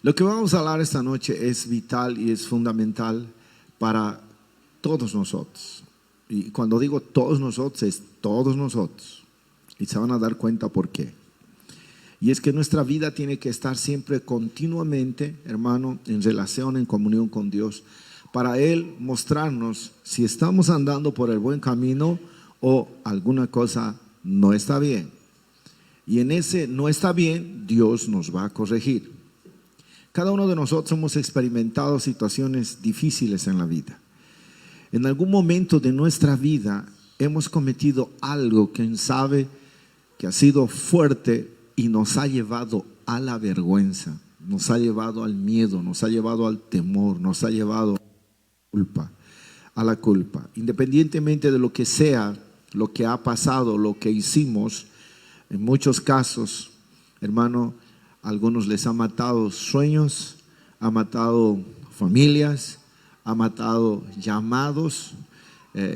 Lo que vamos a hablar esta noche es vital y es fundamental para todos nosotros. Y cuando digo todos nosotros, es todos nosotros. Y se van a dar cuenta por qué. Y es que nuestra vida tiene que estar siempre continuamente, hermano, en relación, en comunión con Dios, para Él mostrarnos si estamos andando por el buen camino o alguna cosa no está bien. Y en ese no está bien, Dios nos va a corregir. Cada uno de nosotros hemos experimentado situaciones difíciles en la vida. En algún momento de nuestra vida hemos cometido algo, quién sabe, que ha sido fuerte y nos ha llevado a la vergüenza, nos ha llevado al miedo, nos ha llevado al temor, nos ha llevado a la culpa. Independientemente de lo que sea, lo que ha pasado, lo que hicimos, en muchos casos, hermano, a algunos les ha matado sueños, ha matado familias, ha matado llamados,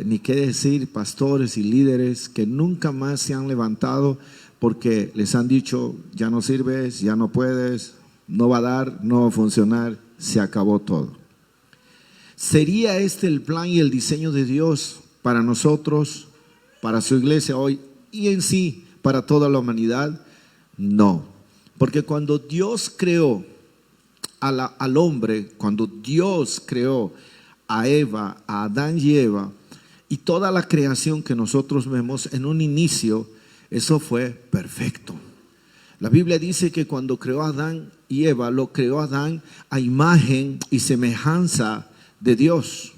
ni qué decir, pastores y líderes que nunca más se han levantado porque les han dicho, ya no sirves, ya no puedes, no va a dar, no va a funcionar, se acabó todo. ¿Sería este el plan y el diseño de Dios para nosotros, para su iglesia hoy y en sí para toda la humanidad? No, porque cuando Dios creó al hombre, cuando Dios creó a Eva, a Adán y Eva, y toda la creación que nosotros vemos en un inicio, eso fue perfecto. La Biblia dice que cuando creó a Adán y Eva, lo creó a Adán a imagen y semejanza de Dios.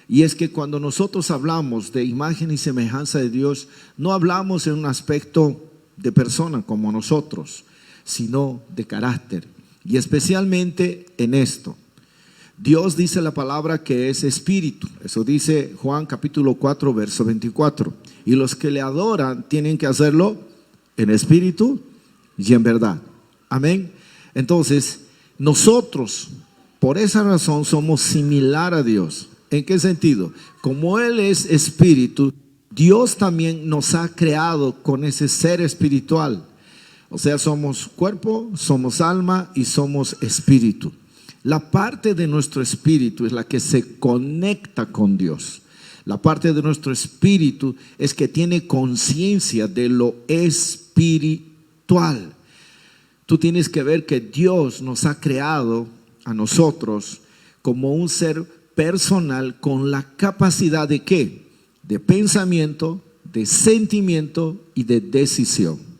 Y es que cuando nosotros hablamos de imagen y semejanza de Dios, no hablamos en un aspecto de persona como nosotros, sino de carácter. Y especialmente en esto. Dios dice la palabra que es espíritu. Eso dice Juan capítulo 4 verso 24. Y los que le adoran tienen que hacerlo en espíritu y en verdad. Amén. Entonces, nosotros por esa razón somos similar a Dios. ¿En qué sentido? Como Él es espíritu, Dios también nos ha creado con ese ser espiritual. O sea, somos cuerpo, somos alma y somos espíritu. La parte de nuestro espíritu es la que se conecta con Dios. La parte de nuestro espíritu es que tiene conciencia de lo espiritual. Tú tienes que ver que Dios nos ha creado a nosotros como un ser personal con la capacidad de ¿qué? De pensamiento, de sentimiento y de decisión.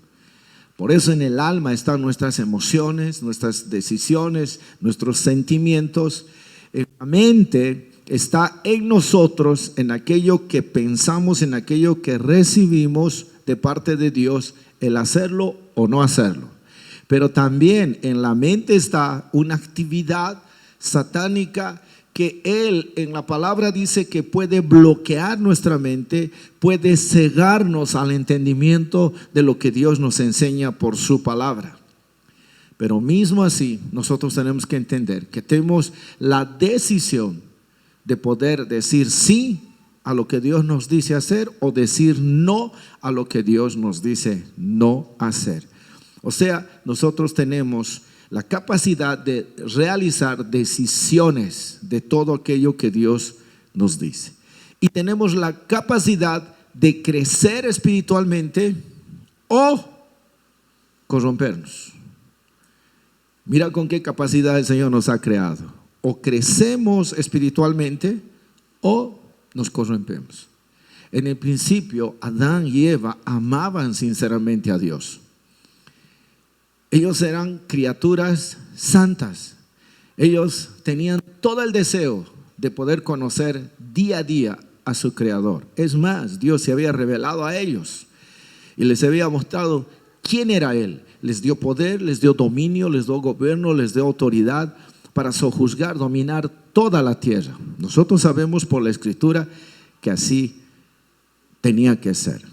Por eso en el alma están nuestras emociones, nuestras decisiones, nuestros sentimientos. En la mente está en nosotros, en aquello que pensamos, en aquello que recibimos de parte de Dios, el hacerlo o no hacerlo. Pero también en la mente está una actividad satánica que Él en la palabra dice que puede bloquear nuestra mente, puede cegarnos al entendimiento de lo que Dios nos enseña por su palabra. Pero mismo así, nosotros tenemos que entender que tenemos la decisión de poder decir sí a lo que Dios nos dice hacer o decir no a lo que Dios nos dice no hacer. O sea, nosotros tenemos la capacidad de realizar decisiones de todo aquello que Dios nos dice. Y tenemos la capacidad de crecer espiritualmente o corrompernos. Mira con qué capacidad el Señor nos ha creado. O crecemos espiritualmente o nos corrompemos. En el principio, Adán y Eva amaban sinceramente a Dios. Ellos eran criaturas santas. Ellos tenían todo el deseo de poder conocer día a día a su Creador. Es más, Dios se había revelado a ellos y les había mostrado quién era Él. Les dio poder, les dio dominio, les dio gobierno, les dio autoridad para sojuzgar, dominar toda la tierra. Nosotros sabemos por la Escritura que así tenía que ser.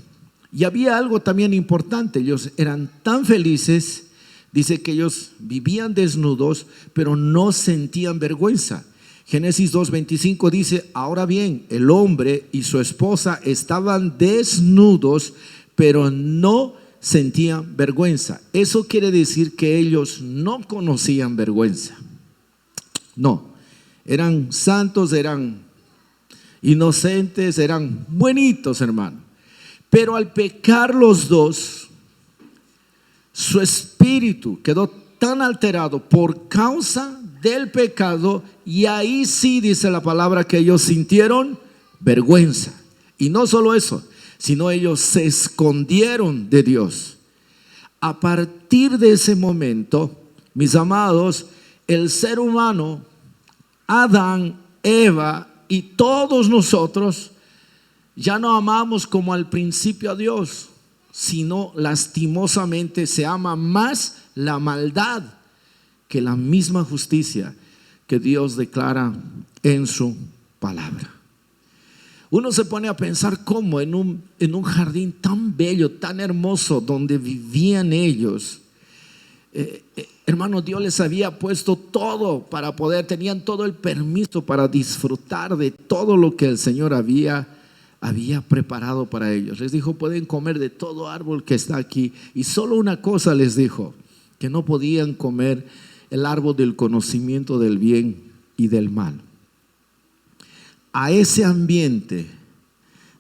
Y había algo también importante. Ellos eran tan felices. Dice que ellos vivían desnudos, pero no sentían vergüenza. Génesis 2:25 dice, ahora bien, el hombre y su esposa estaban desnudos, pero no sentían vergüenza. Eso quiere decir que ellos no conocían vergüenza. No, eran santos, eran inocentes, eran buenitos, hermano. Pero al pecar los dos, su espíritu quedó tan alterado por causa del pecado, y ahí sí dice la palabra que ellos sintieron vergüenza. Y no solo eso, sino ellos se escondieron de Dios. A partir de ese momento, mis amados, el ser humano, Adán, Eva y todos nosotros ya no amamos como al principio a Dios, sino lastimosamente se ama más la maldad que la misma justicia que Dios declara en su palabra. Uno se pone a pensar cómo en un jardín tan bello, tan hermoso, donde vivían ellos, hermano, Dios les había puesto todo para poder, tenían todo el permiso para disfrutar de todo lo que el Señor había preparado para ellos. Les dijo: pueden comer de todo árbol que está aquí, y solo una cosa les dijo: que no podían comer el árbol del conocimiento del bien y del mal. A ese ambiente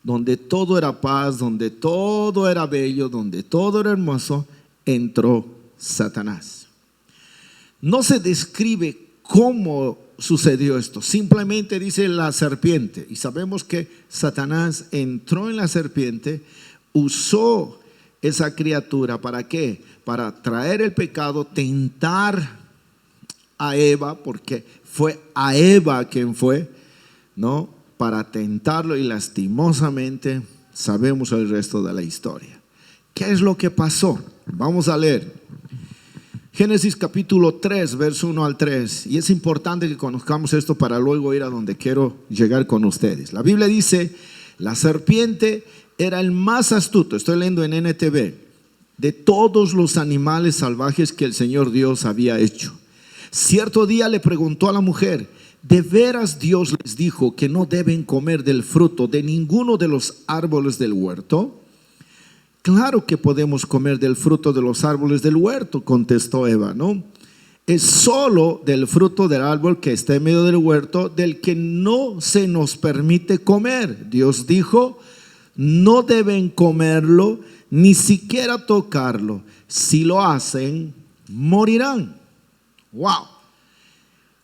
donde todo era paz, donde todo era bello, donde todo era hermoso, entró Satanás. No se describe cómo sucedió esto, simplemente dice la serpiente, y sabemos que Satanás entró en la serpiente, usó esa criatura. ¿Para qué? Para traer el pecado, tentar a Eva, porque fue a Eva quien fue, ¿no? Para tentarlo, y lastimosamente sabemos el resto de la historia. ¿Qué es lo que pasó? Vamos a leer Génesis capítulo 3, verso 1 al 3. Y es importante que conozcamos esto para luego ir a donde quiero llegar con ustedes. La Biblia dice: la serpiente era el más astuto, estoy leyendo en NTV, de todos los animales salvajes que el Señor Dios había hecho. Cierto día le preguntó a la mujer: ¿de veras Dios les dijo que no deben comer del fruto de ninguno de los árboles del huerto? Claro que podemos comer del fruto de los árboles del huerto, contestó Eva, ¿no? Es solo del fruto del árbol que está en medio del huerto del que no se nos permite comer. Dios dijo: no deben comerlo, ni siquiera tocarlo. Si lo hacen, morirán. Wow.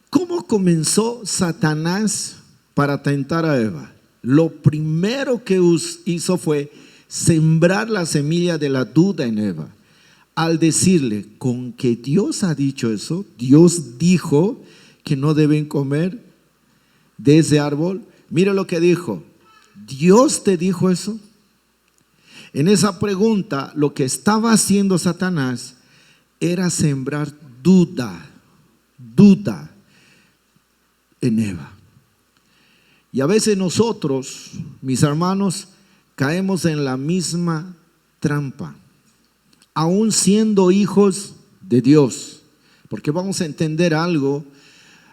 ¿Cómo comenzó Satanás para tentar a Eva? Lo primero que hizo fue sembrar la semilla de la duda en Eva, al decirle: con que Dios ha dicho eso, Dios dijo que no deben comer de ese árbol. Mira lo que dijo: ¿Dios te dijo eso? En esa pregunta, lo que estaba haciendo Satanás era sembrar duda en Eva. Y a veces nosotros, mis hermanos, caemos en la misma trampa, aún siendo hijos de Dios, porque vamos a entender algo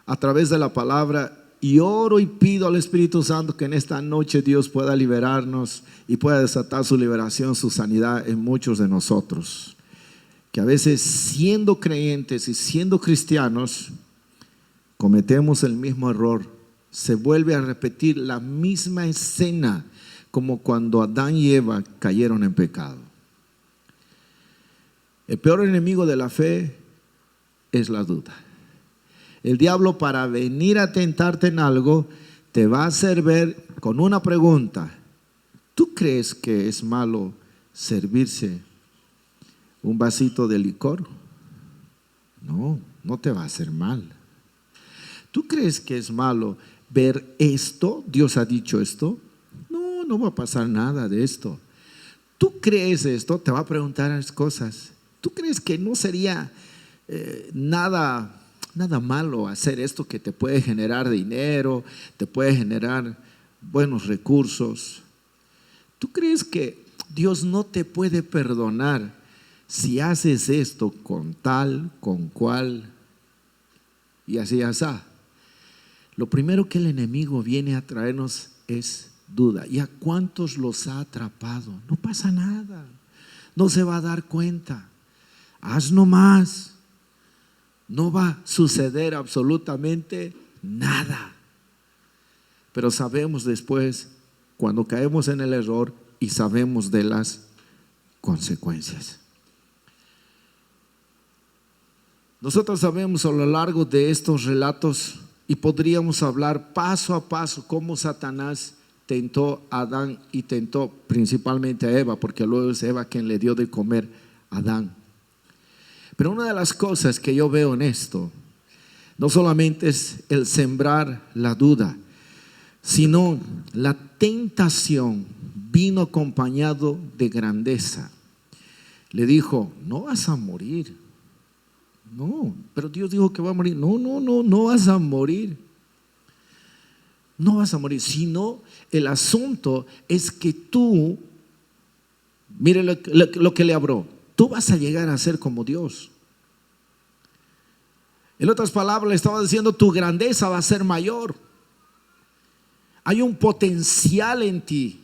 a través de la palabra. Y oro y pido al Espíritu Santo que en esta noche Dios pueda liberarnos y pueda desatar su liberación, su sanidad en muchos de nosotros, que a veces, siendo creyentes y siendo cristianos, cometemos el mismo error. Se vuelve a repetir la misma escena como cuando Adán y Eva cayeron en pecado. El peor enemigo de la fe es la duda. El diablo, para venir a tentarte en algo, te va a hacer ver con una pregunta: ¿tú crees que es malo servirse un vasito de licor? No, no te va a hacer mal. ¿Tú crees que es malo ver esto? ¿Dios ha dicho esto? No, no va a pasar nada de esto. ¿Tú crees esto? Te va a preguntar las cosas. ¿Tú crees que no sería nada malo hacer esto, que te puede generar dinero, te puede generar buenos recursos? ¿Tú crees que Dios no te puede perdonar si haces esto con tal, con cual y así, así? Lo primero que el enemigo viene a traernos es duda. ¿Y a cuántos los ha atrapado? No pasa nada. no se va a dar cuenta. Haz nomás. No va a suceder absolutamente nada. Pero sabemos después, cuando caemos en el error y sabemos de las consecuencias. Nosotros sabemos a lo largo de estos relatos y podríamos hablar paso a paso cómo Satanás tentó a Adán y tentó principalmente a Eva, porque luego es Eva quien le dio de comer a Adán. Pero una de las cosas que yo veo en esto no solamente es el sembrar la duda, sino la tentación vino acompañado de grandeza. Le dijo, no vas a morir. No, pero Dios dijo que va a morir. No vas a morir. No vas a morir, sino el asunto es que tú, mire lo que le habló, tú vas a llegar a ser como Dios. En otras palabras le estaba diciendo, tu grandeza va a ser mayor. Hay un potencial en ti.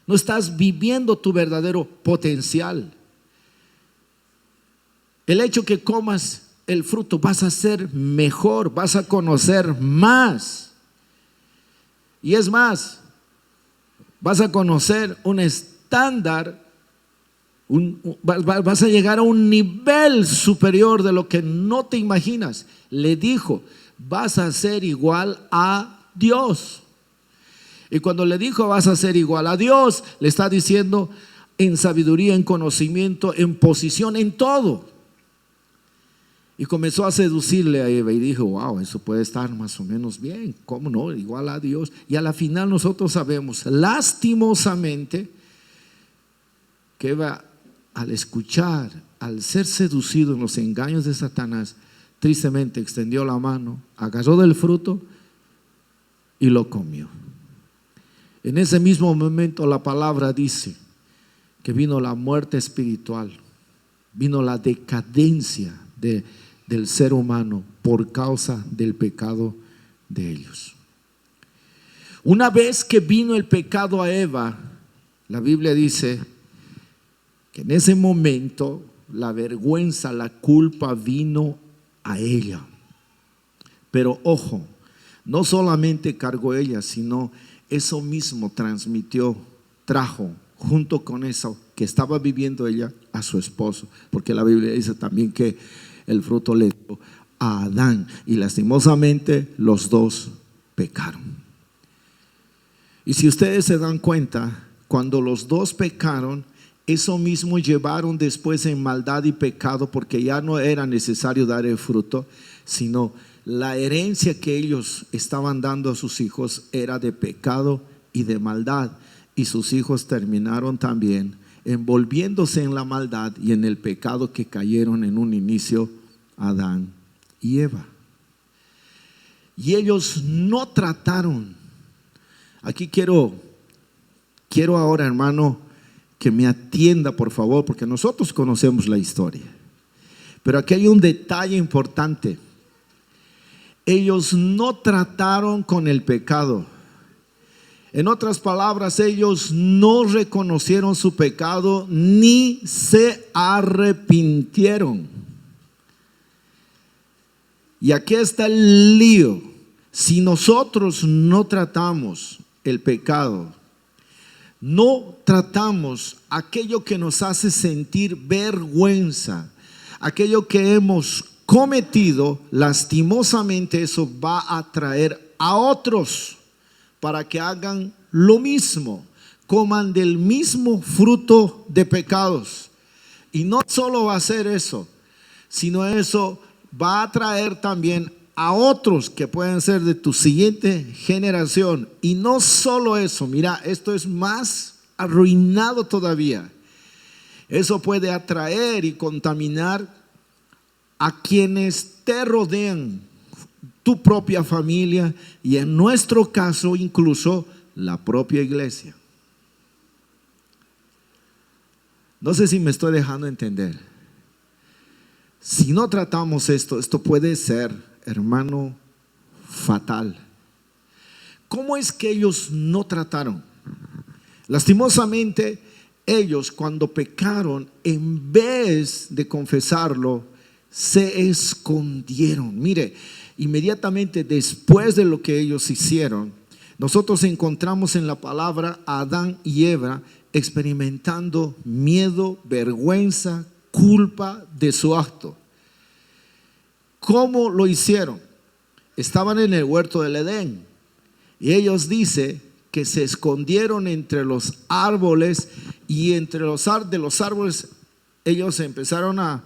No estás viviendo tu verdadero potencial. El hecho que comas el fruto, vas a ser mejor, vas a conocer más. Y es más, vas a conocer un estándar, vas a llegar a un nivel superior de lo que no te imaginas. Le dijo, vas a ser igual a Dios. Y cuando le dijo vas a ser igual a Dios, le está diciendo en sabiduría, en conocimiento, en posición, en todo. Y comenzó a seducirle a Eva y dijo, wow, eso puede estar más o menos bien, ¿cómo no? Igual a Dios. Y a la final nosotros sabemos, lastimosamente, que Eva, al escuchar, al ser seducido en los engaños de Satanás, tristemente extendió la mano, agarró del fruto y lo comió. En ese mismo momento la palabra dice que vino la muerte espiritual, vino la decadencia del ser humano por causa del pecado de ellos. Una vez que vino el pecado a Eva, la Biblia dice que en ese momento la vergüenza, la culpa vino a ella. Pero ojo, no solamente cargó ella, sino eso mismo trajo junto con eso que estaba viviendo ella a su esposo, porque la Biblia dice también que el fruto le dio a Adán y lastimosamente los dos pecaron. Y si ustedes se dan cuenta, cuando los dos pecaron, eso mismo llevaron después en maldad y pecado, porque ya no era necesario dar el fruto, sino la herencia que ellos estaban dando a sus hijos era de pecado y de maldad, y sus hijos terminaron también envolviéndose en la maldad y en el pecado que cayeron en un inicio Adán y Eva. Y ellos no trataron. Aquí quiero ahora, hermano, que me atienda por favor, porque nosotros conocemos la historia, pero aquí hay un detalle importante. Ellos no trataron con el pecado. En otras palabras, ellos no reconocieron su pecado ni se arrepintieron. Y aquí está el lío. Si nosotros no tratamos el pecado, no tratamos aquello que nos hace sentir vergüenza, aquello que hemos cometido, lastimosamente eso va a atraer a otros para que hagan lo mismo, coman del mismo fruto de pecados. Y no solo va a hacer eso, sino eso va a atraer también a otros que pueden ser de tu siguiente generación. Y no solo eso, mira, esto es más arruinado todavía. Eso puede atraer y contaminar a quienes te rodean, tu propia familia y en nuestro caso incluso la propia iglesia. No sé si me estoy dejando entender. Si no tratamos esto puede ser, hermano, fatal. ¿Cómo es que ellos no trataron? Lastimosamente, ellos cuando pecaron, en vez de confesarlo, se escondieron. Mire, inmediatamente después de lo que ellos hicieron, nosotros encontramos en la palabra a Adán y Eva experimentando miedo, vergüenza, culpa de su acto. ¿Cómo lo hicieron? Estaban en el huerto del Edén y ellos dicen que se escondieron entre los árboles, y entre los árboles ellos empezaron a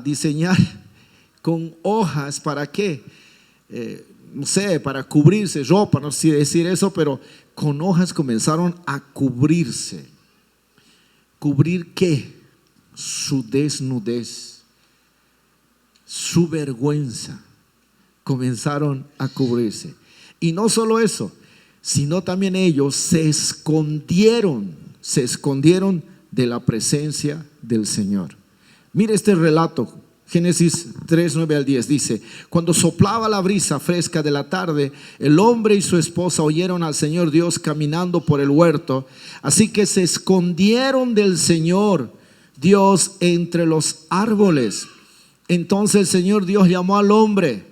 diseñar con hojas. ¿Para qué? No sé, para cubrirse, ropa, no sé decir eso, pero con hojas comenzaron a cubrirse. ¿Cubrir qué? Su desnudez, su vergüenza. Comenzaron a cubrirse. Y no solo eso, sino también ellos se escondieron de la presencia del Señor. Mire este relato, Génesis 3, 9 al 10 dice: cuando soplaba la brisa fresca de la tarde, el hombre y su esposa oyeron al Señor Dios caminando por el huerto, así que se escondieron del Señor Dios entre los árboles. Entonces el Señor Dios llamó al hombre: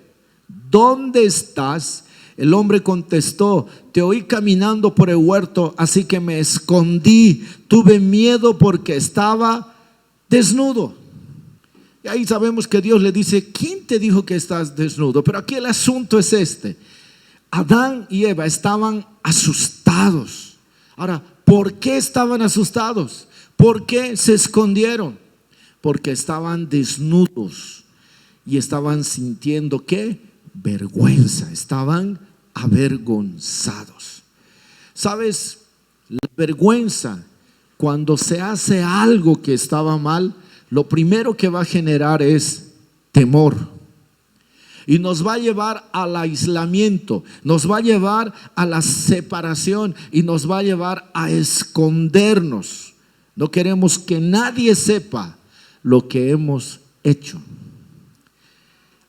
¿dónde estás? El hombre contestó: te oí caminando por el huerto, así que me escondí, tuve miedo porque estaba desnudo. Y ahí sabemos que Dios le dice: ¿quién te dijo que estás desnudo? Pero aquí el asunto es este: Adán y Eva estaban asustados. Ahora, ¿por qué estaban asustados? ¿Por qué se escondieron? Porque estaban desnudos y estaban sintiendo ¿qué? Vergüenza, estaban avergonzados. ¿Sabes? La vergüenza, cuando se hace algo que estaba mal, lo primero que va a generar es temor. Y nos va a llevar al aislamiento, nos va a llevar a la separación y nos va a llevar a escondernos. No queremos que nadie sepa lo que hemos hecho.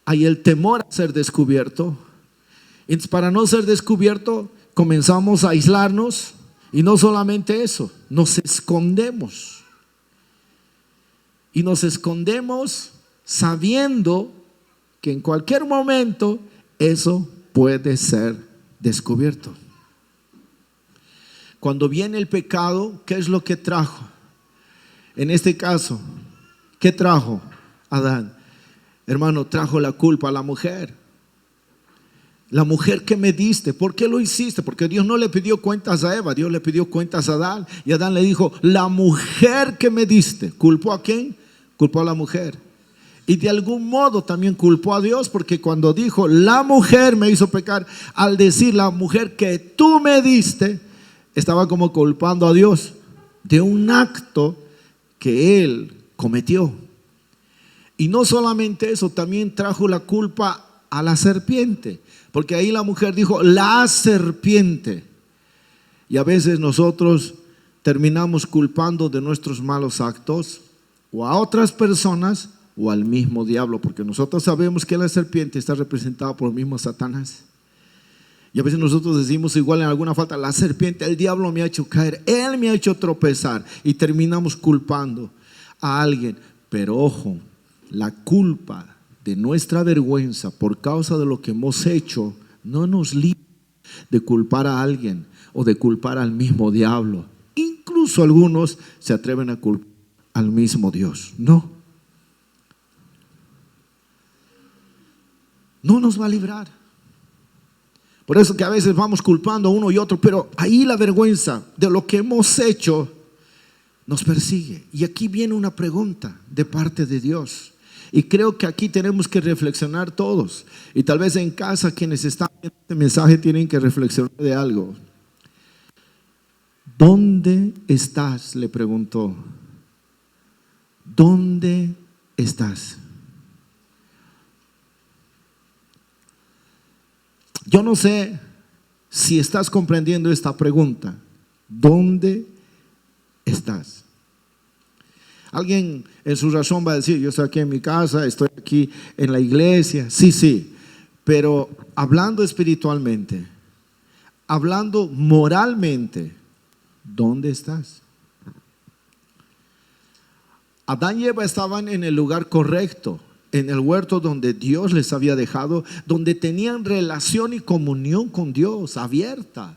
Hay el temor a ser descubierto. Entonces, para no ser descubierto, comenzamos a aislarnos. Y no solamente eso, nos escondemos. Y nos escondemos sabiendo que en cualquier momento eso puede ser descubierto. Cuando viene el pecado, ¿qué es lo que trajo? En este caso, ¿qué trajo Adán? Hermano, trajo la culpa a la mujer. La mujer que me diste, ¿por qué lo hiciste? Porque Dios no le pidió cuentas a Eva, Dios le pidió cuentas a Adán. Y Adán le dijo: la mujer que me diste. ¿Culpó a quién? Culpó a la mujer. Y de algún modo también culpó a Dios, porque cuando dijo la mujer me hizo pecar, al decir la mujer que tú me diste, estaba como culpando a Dios de un acto que él cometió. Y no solamente eso, también trajo la culpa a la serpiente, porque ahí la mujer dijo la serpiente. Y a veces nosotros terminamos culpando de nuestros malos actos o a otras personas o al mismo diablo, porque nosotros sabemos que la serpiente está representada por el mismo Satanás. Y a veces nosotros decimos igual en alguna falta: la serpiente, el diablo me ha hecho caer, él me ha hecho tropezar, y terminamos culpando a alguien. Pero ojo, la culpa de nuestra vergüenza por causa de lo que hemos hecho no nos libra de culpar a alguien o de culpar al mismo diablo. Incluso algunos se atreven a culpar al mismo Dios. No nos va a librar. Por eso que a veces vamos culpando a uno y otro, pero ahí la vergüenza de lo que hemos hecho nos persigue. Y aquí viene una pregunta de parte de Dios. Y creo que aquí tenemos que reflexionar todos. Y tal vez en casa quienes están viendo este mensaje tienen que reflexionar de algo. ¿Dónde estás?, le preguntó. ¿Dónde estás? Yo no sé si estás comprendiendo esta pregunta. ¿Dónde estás? Alguien en su razón va a decir: yo estoy aquí en mi casa, estoy aquí en la iglesia. Sí, pero hablando espiritualmente, hablando moralmente, ¿dónde estás? Adán y Eva estaban en el lugar correcto, en el huerto donde Dios les había dejado, donde tenían relación y comunión con Dios abierta.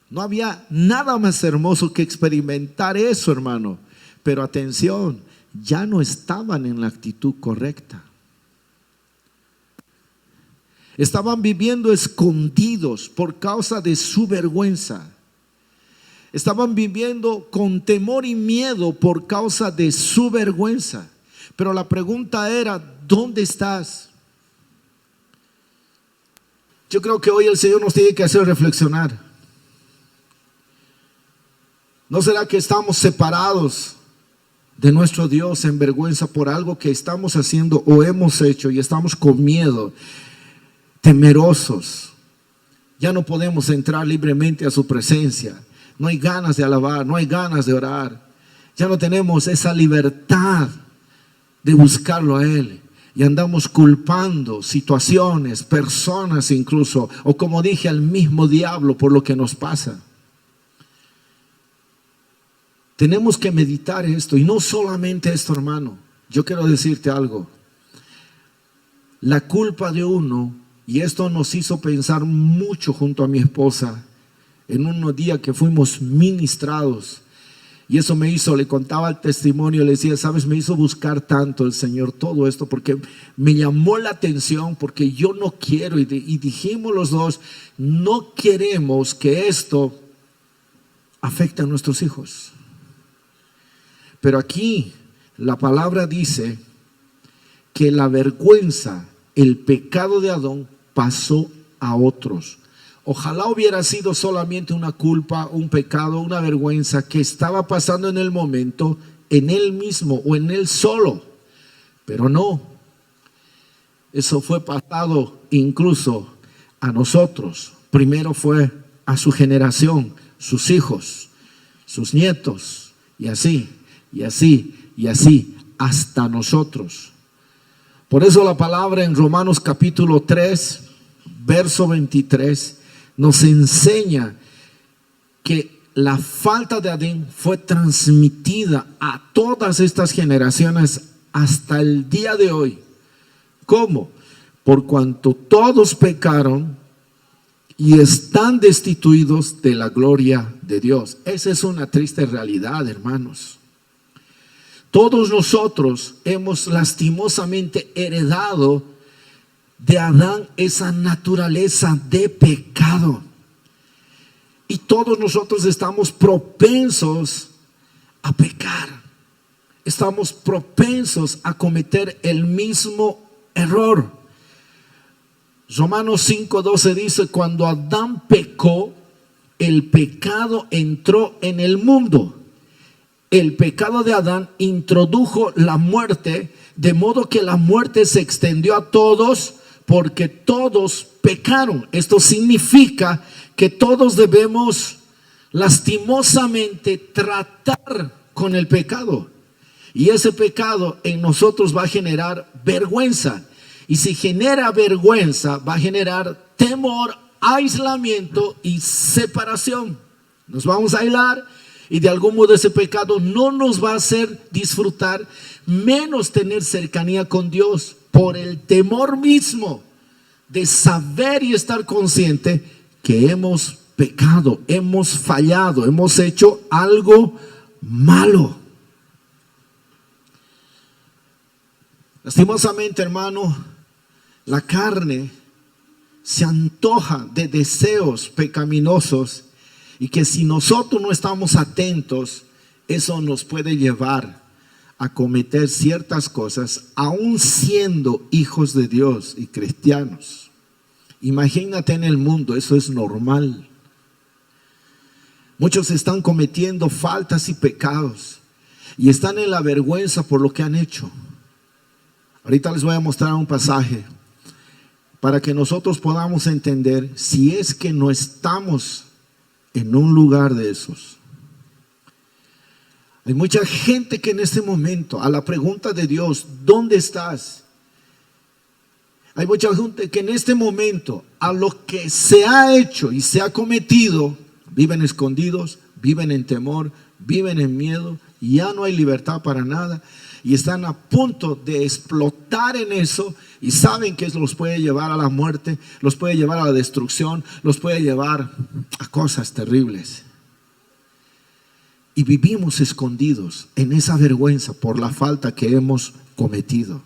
No había nada más hermoso que experimentar eso, hermano. Pero atención, ya no estaban en la actitud correcta. Estaban viviendo escondidos por causa de su vergüenza. Estaban viviendo con temor y miedo por causa de su vergüenza. Pero la pregunta era, ¿dónde estás? Yo creo que hoy el Señor nos tiene que hacer reflexionar. ¿No será que estamos separados de nuestro Dios en vergüenza por algo que estamos haciendo o hemos hecho y estamos con miedo, temerosos? Ya no podemos entrar libremente a su presencia. No hay ganas de alabar, no hay ganas de orar. Ya no tenemos esa libertad de buscarlo a Él. Y andamos culpando situaciones, personas incluso, o como dije, al mismo diablo por lo que nos pasa. Tenemos que meditar esto, y no solamente esto, hermano. Yo quiero decirte algo. La culpa de uno, y esto nos hizo pensar mucho junto a mi esposa, en un día que fuimos ministrados, y eso me hizo, le contaba el testimonio, le decía, sabes, me hizo buscar tanto el Señor todo esto, porque me llamó la atención, porque yo no quiero, y dijimos los dos, no queremos que esto afecte a nuestros hijos. Pero aquí la palabra dice que la vergüenza, el pecado de Adán pasó a otros. Ojalá hubiera sido solamente una culpa, un pecado, una vergüenza que estaba pasando en el momento, en él mismo o en él solo. Pero no, eso fue pasado incluso a nosotros. Primero fue a su generación, sus hijos, sus nietos, y así, y así, y así, hasta nosotros. Por eso la palabra en Romanos capítulo 3, verso 23, nos enseña que la falta de Adán fue transmitida a todas estas generaciones hasta el día de hoy. ¿Cómo? Por cuanto todos pecaron y están destituidos de la gloria de Dios. Esa es una triste realidad, hermanos. Todos nosotros hemos lastimosamente heredado de Adán esa naturaleza de pecado. Y todos nosotros estamos propensos a pecar. Estamos propensos a cometer el mismo error. Romanos 5:12 dice, cuando Adán pecó, el pecado entró en el mundo. El pecado de Adán introdujo la muerte, de modo que la muerte se extendió a todos, porque todos pecaron. Esto significa que todos debemos lastimosamente tratar con el pecado. Y ese pecado en nosotros va a generar vergüenza. Y si genera vergüenza, va a generar temor, aislamiento y separación. Nos vamos a aislar y de algún modo ese pecado no nos va a hacer disfrutar, menos tener cercanía con Dios, por el temor mismo de saber y estar consciente que hemos pecado, hemos fallado, hemos hecho algo malo. Lastimosamente, hermano, la carne se antoja de deseos pecaminosos, y que si nosotros no estamos atentos, eso nos puede llevar a cometer ciertas cosas, aún siendo hijos de Dios y cristianos. Imagínate en el mundo, eso es normal. Muchos están cometiendo faltas y pecados y están en la vergüenza por lo que han hecho. Ahorita les voy a mostrar un pasaje para que nosotros podamos entender si es que no estamos en un lugar de esos. Hay mucha gente que en este momento, a la pregunta de Dios, ¿dónde estás? Hay mucha gente que en este momento, a lo que se ha hecho y se ha cometido, viven escondidos, viven en temor, viven en miedo, ya no hay libertad para nada y están a punto de explotar en eso y saben que eso los puede llevar a la muerte, los puede llevar a la destrucción, los puede llevar a cosas terribles. Y vivimos escondidos en esa vergüenza por la falta que hemos cometido.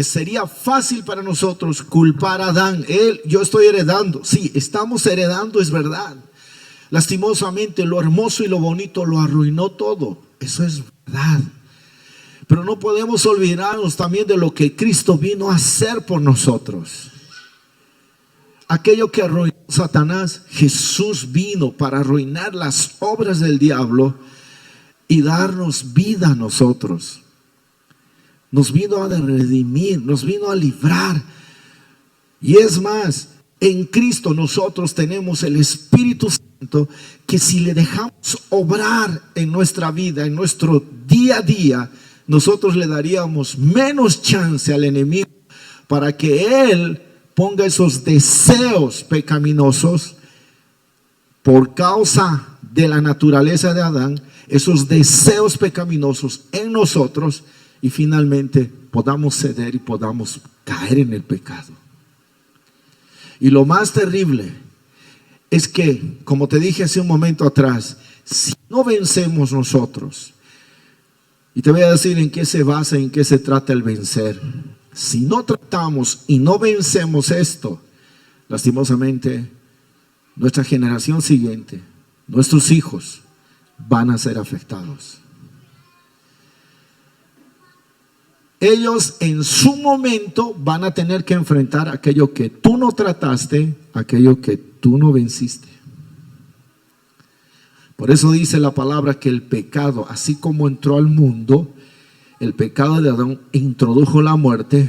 Sería fácil para nosotros culpar a Adán. Yo estoy heredando. Sí, estamos heredando, es verdad. Lastimosamente lo hermoso y lo bonito lo arruinó todo. Eso es verdad. Pero no podemos olvidarnos también de lo que Cristo vino a hacer por nosotros. Aquello que arruinó Satanás, Jesús vino para arruinar las obras del diablo y darnos vida a nosotros. Nos vino a redimir, nos vino a librar. Y es más, en Cristo nosotros tenemos el Espíritu Santo que si le dejamos obrar en nuestra vida, en nuestro día a día, nosotros le daríamos menos chance al enemigo para que él ponga esos deseos pecaminosos por causa de la naturaleza de Adán, esos deseos pecaminosos en nosotros. Y finalmente podamos ceder y podamos caer en el pecado. Y lo más terrible es que, como te dije hace un momento atrás, si no vencemos nosotros, y te voy a decir en qué se basa, en qué se trata el vencer. Si no tratamos y no vencemos esto, lastimosamente, nuestra generación siguiente, nuestros hijos, van a ser afectados. Ellos en su momento van a tener que enfrentar aquello que tú no trataste, aquello que tú no venciste. Por eso dice la palabra que el pecado, así como entró al mundo, el pecado de Adán introdujo la muerte,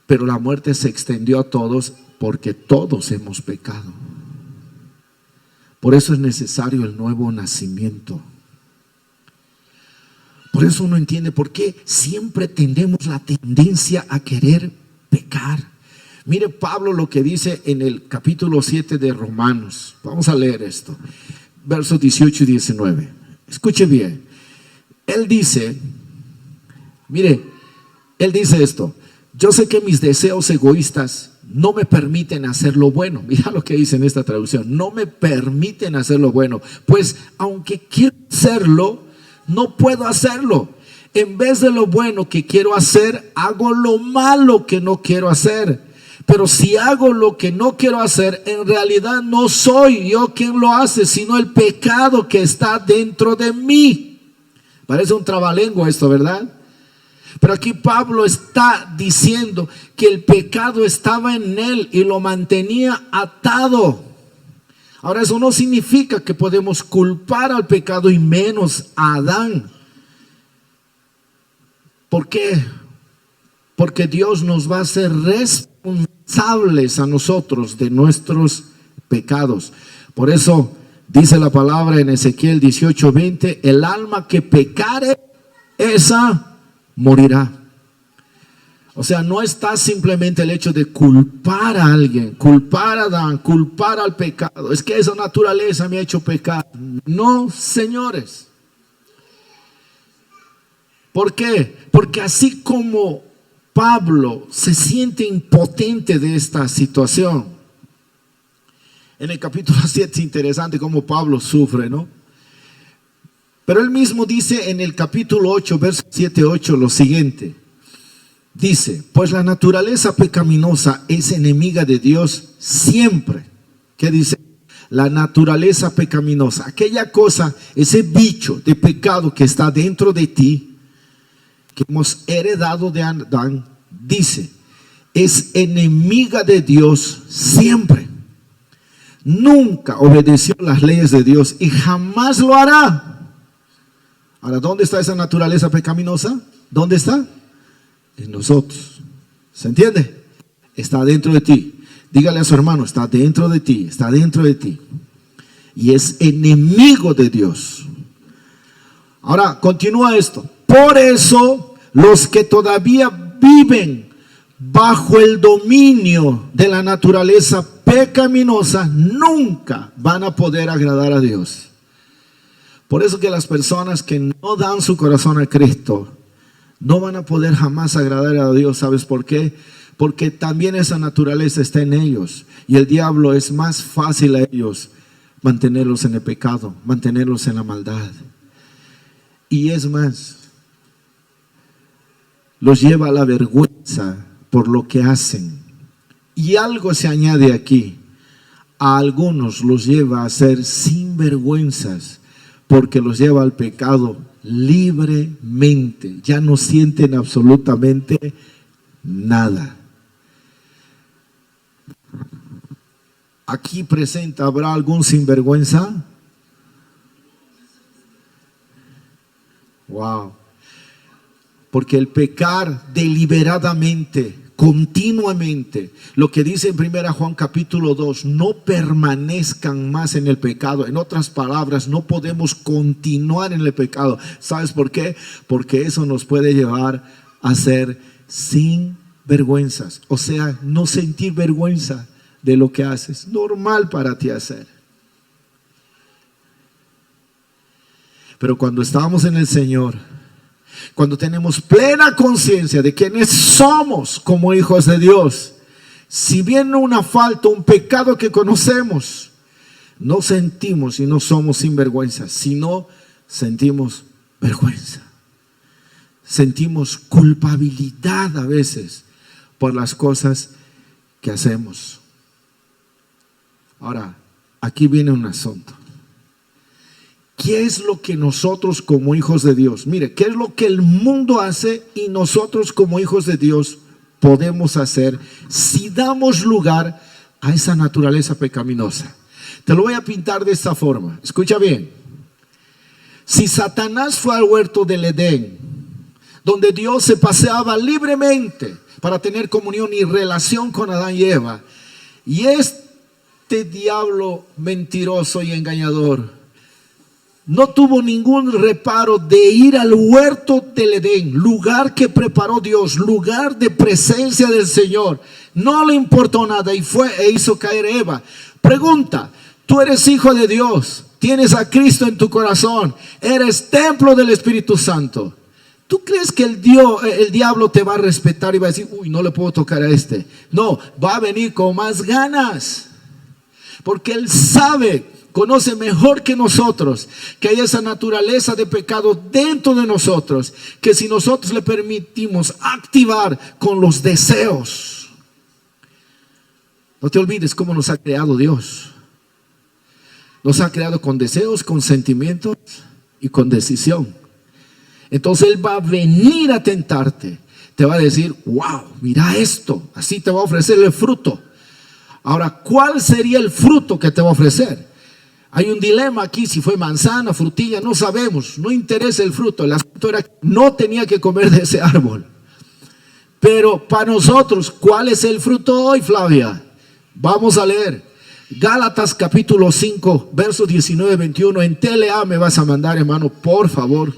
pero la muerte se extendió a todos porque todos hemos pecado. Por eso es necesario el nuevo nacimiento. Por eso uno entiende por qué siempre tenemos la tendencia a querer pecar. Mire Pablo lo que dice en el capítulo 7 de Romanos. Vamos a leer esto. Versos 18 y 19. Escuche bien. Él dice, mire, él dice esto: yo sé que mis deseos egoístas no me permiten hacer lo bueno. Mira lo que dice en esta traducción: no me permiten hacer lo bueno. Pues aunque quiero hacerlo, no puedo hacerlo. En vez de lo bueno que quiero hacer, hago lo malo que no quiero hacer. Pero si hago lo que no quiero hacer, en realidad no soy yo quien lo hace, sino el pecado que está dentro de mí. Parece un trabalengua esto, ¿verdad? Pero aquí Pablo está diciendo que el pecado estaba en él y lo mantenía atado. Ahora, eso no significa que podemos culpar al pecado y menos a Adán. ¿Por qué? Porque Dios nos va a hacer responsables a nosotros de nuestros pecados. Por eso dice la palabra en Ezequiel 18:20: el alma que pecare, esa morirá. O sea, no está simplemente el hecho de culpar a alguien, culpar a Adán, culpar al pecado. Es que esa naturaleza me ha hecho pecar. No, señores. ¿Por qué? Porque así como Pablo se siente impotente de esta situación, en el capítulo 7 es interesante cómo Pablo sufre, ¿no? Pero él mismo dice en el capítulo 8, versos 7-8 lo siguiente. Dice: pues la naturaleza pecaminosa es enemiga de Dios siempre. ¿Qué dice? La naturaleza pecaminosa, aquella cosa, ese bicho de pecado que está dentro de ti, que hemos heredado de Adán, dice, es enemiga de Dios siempre. Nunca obedeció las leyes de Dios y jamás lo hará. Ahora, ¿dónde está esa naturaleza pecaminosa? ¿Dónde está? En nosotros. ¿Se entiende? Está dentro de ti. Dígale a su hermano: está dentro de ti, está dentro de ti. Y es enemigo de Dios. Ahora, continúa esto. Por eso, los que todavía viven bajo el dominio de la naturaleza pecaminosa, nunca van a poder agradar a Dios. Por eso que las personas que no dan su corazón a Cristo no van a poder jamás agradar a Dios. ¿Sabes por qué? Porque también esa naturaleza está en ellos. Y el diablo es más fácil a ellos mantenerlos en el pecado, mantenerlos en la maldad. Y es más, los lleva a la vergüenza por lo que hacen. Y algo se añade aquí. A algunos los lleva a ser sinvergüenzas, porque los lleva al pecado libremente. Ya no sienten absolutamente nada. Aquí presente, ¿habrá algún sinvergüenza? Wow. Porque el pecar deliberadamente, continuamente, lo que dice en 1 Juan capítulo 2, no permanezcan más en el pecado. En otras palabras, no podemos continuar en el pecado. ¿Sabes por qué? Porque eso nos puede llevar a ser sin vergüenzas. O sea, no sentir vergüenza de lo que haces. Normal para ti hacer. Pero cuando estamos en el Señor, cuando tenemos plena conciencia de quiénes somos como hijos de Dios, si viene una falta, un pecado que conocemos, no sentimos y no somos sinvergüenza, sino sentimos vergüenza. Sentimos culpabilidad a veces por las cosas que hacemos. Ahora, aquí viene un asunto. ¿Qué es lo que nosotros como hijos de Dios? Mire, ¿qué es lo que el mundo hace y nosotros como hijos de Dios podemos hacer si damos lugar a esa naturaleza pecaminosa? Te lo voy a pintar de esta forma. Escucha bien. Si Satanás fue al huerto del Edén, donde Dios se paseaba libremente para tener comunión y relación con Adán y Eva, y este diablo mentiroso y engañador no tuvo ningún reparo de ir al huerto del Edén, lugar que preparó Dios, lugar de presencia del Señor. No le importó nada y fue e hizo caer a Eva. Pregunta, tú eres hijo de Dios, tienes a Cristo en tu corazón, eres templo del Espíritu Santo. ¿Tú crees que el diablo te va a respetar y va a decir, uy, no le puedo tocar a este? No, va a venir con más ganas, porque él sabe, conoce mejor que nosotros que hay esa naturaleza de pecado dentro de nosotros, que si nosotros le permitimos activar con los deseos. No te olvides cómo nos ha creado Dios. Nos ha creado con deseos, con sentimientos y con decisión. Entonces Él va a venir a tentarte. Te va a decir, wow, mira esto. Así te va a ofrecer el fruto. Ahora, ¿cuál sería el fruto que te va a ofrecer? Hay un dilema aquí, si fue manzana, frutilla, no sabemos, no interesa el fruto. El asunto era que no tenía que comer de ese árbol. Pero para nosotros, ¿cuál es el fruto hoy, Flavia? Vamos a leer Gálatas capítulo 5, versos 19-21. En TLA me vas a mandar, hermano, por favor.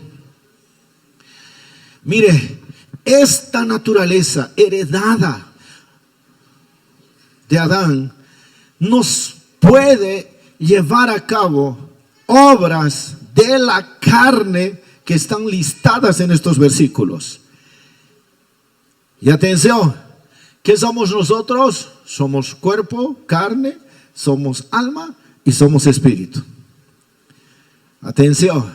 Mire, esta naturaleza heredada de Adán nos puede llevar a cabo obras de la carne que están listadas en estos versículos. Y atención, ¿qué somos nosotros? Somos cuerpo, carne, somos alma y somos espíritu. Atención.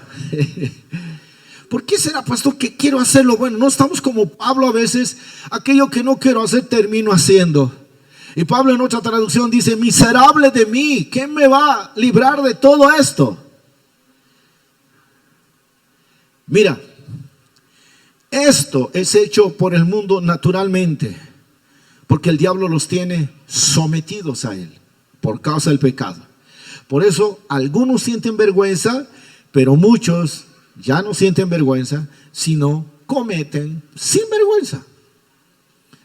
¿Por qué será, pastor, que quiero hacer lo bueno? No estamos como Pablo a veces, aquello que no quiero hacer termino haciendo. Y Pablo en otra traducción dice, miserable de mí, ¿quién me va a librar de todo esto? Mira, esto es hecho por el mundo naturalmente, porque el diablo los tiene sometidos a él, por causa del pecado. Por eso algunos sienten vergüenza, pero muchos ya no sienten vergüenza, sino cometen sin vergüenza.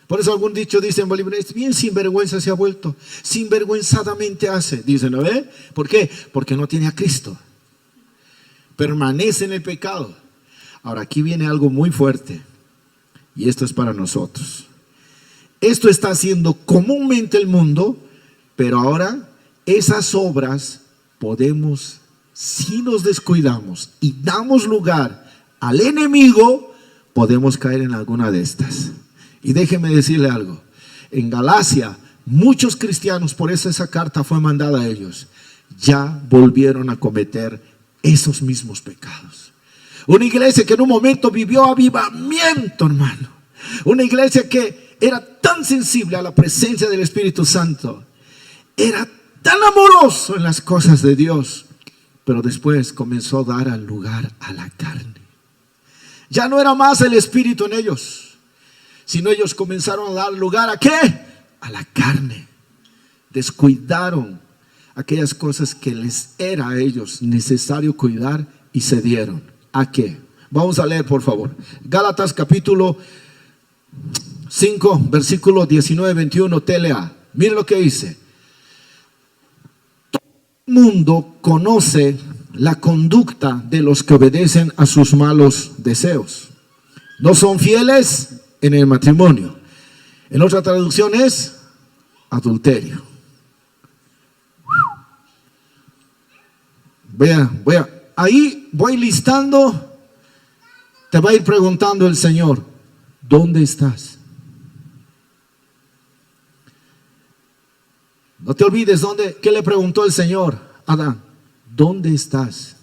Por eso algún dicho dice en Bolivia, es bien sinvergüenza se ha vuelto, sinvergüenzadamente hace. Dicen, ¿no ve? ¿Por qué? Porque no tiene a Cristo. Permanece en el pecado. Ahora aquí viene algo muy fuerte, y esto es para nosotros. Esto está haciendo comúnmente el mundo, Pero ahora esas obras podemos, si nos descuidamos y damos lugar al enemigo, podemos caer en alguna de estas. Y déjeme decirle algo. En Galacia, muchos cristianos, por eso esa carta fue mandada a ellos, ya volvieron a cometer esos mismos pecados. Una iglesia que en un momento vivió avivamiento, hermano. Una iglesia que era tan sensible a la presencia del Espíritu Santo. Era tan amoroso en las cosas de Dios. Pero después comenzó a dar lugar a la carne. Ya no era más el Espíritu en ellos, sino ellos comenzaron a dar lugar ¿a qué? A la carne. Descuidaron aquellas cosas que les era a ellos necesario cuidar y se dieron. ¿A qué? Vamos a leer, por favor. Gálatas capítulo 5, versículo 19-21, TLA. Mire lo que dice. Todo el mundo conoce la conducta de los que obedecen a sus malos deseos. No son fieles en el matrimonio. En otra traducción es adulterio. Ahí voy listando, te va a ir preguntando el Señor, ¿dónde estás? No te olvides ¿qué le preguntó el Señor a Adán? ¿Dónde estás?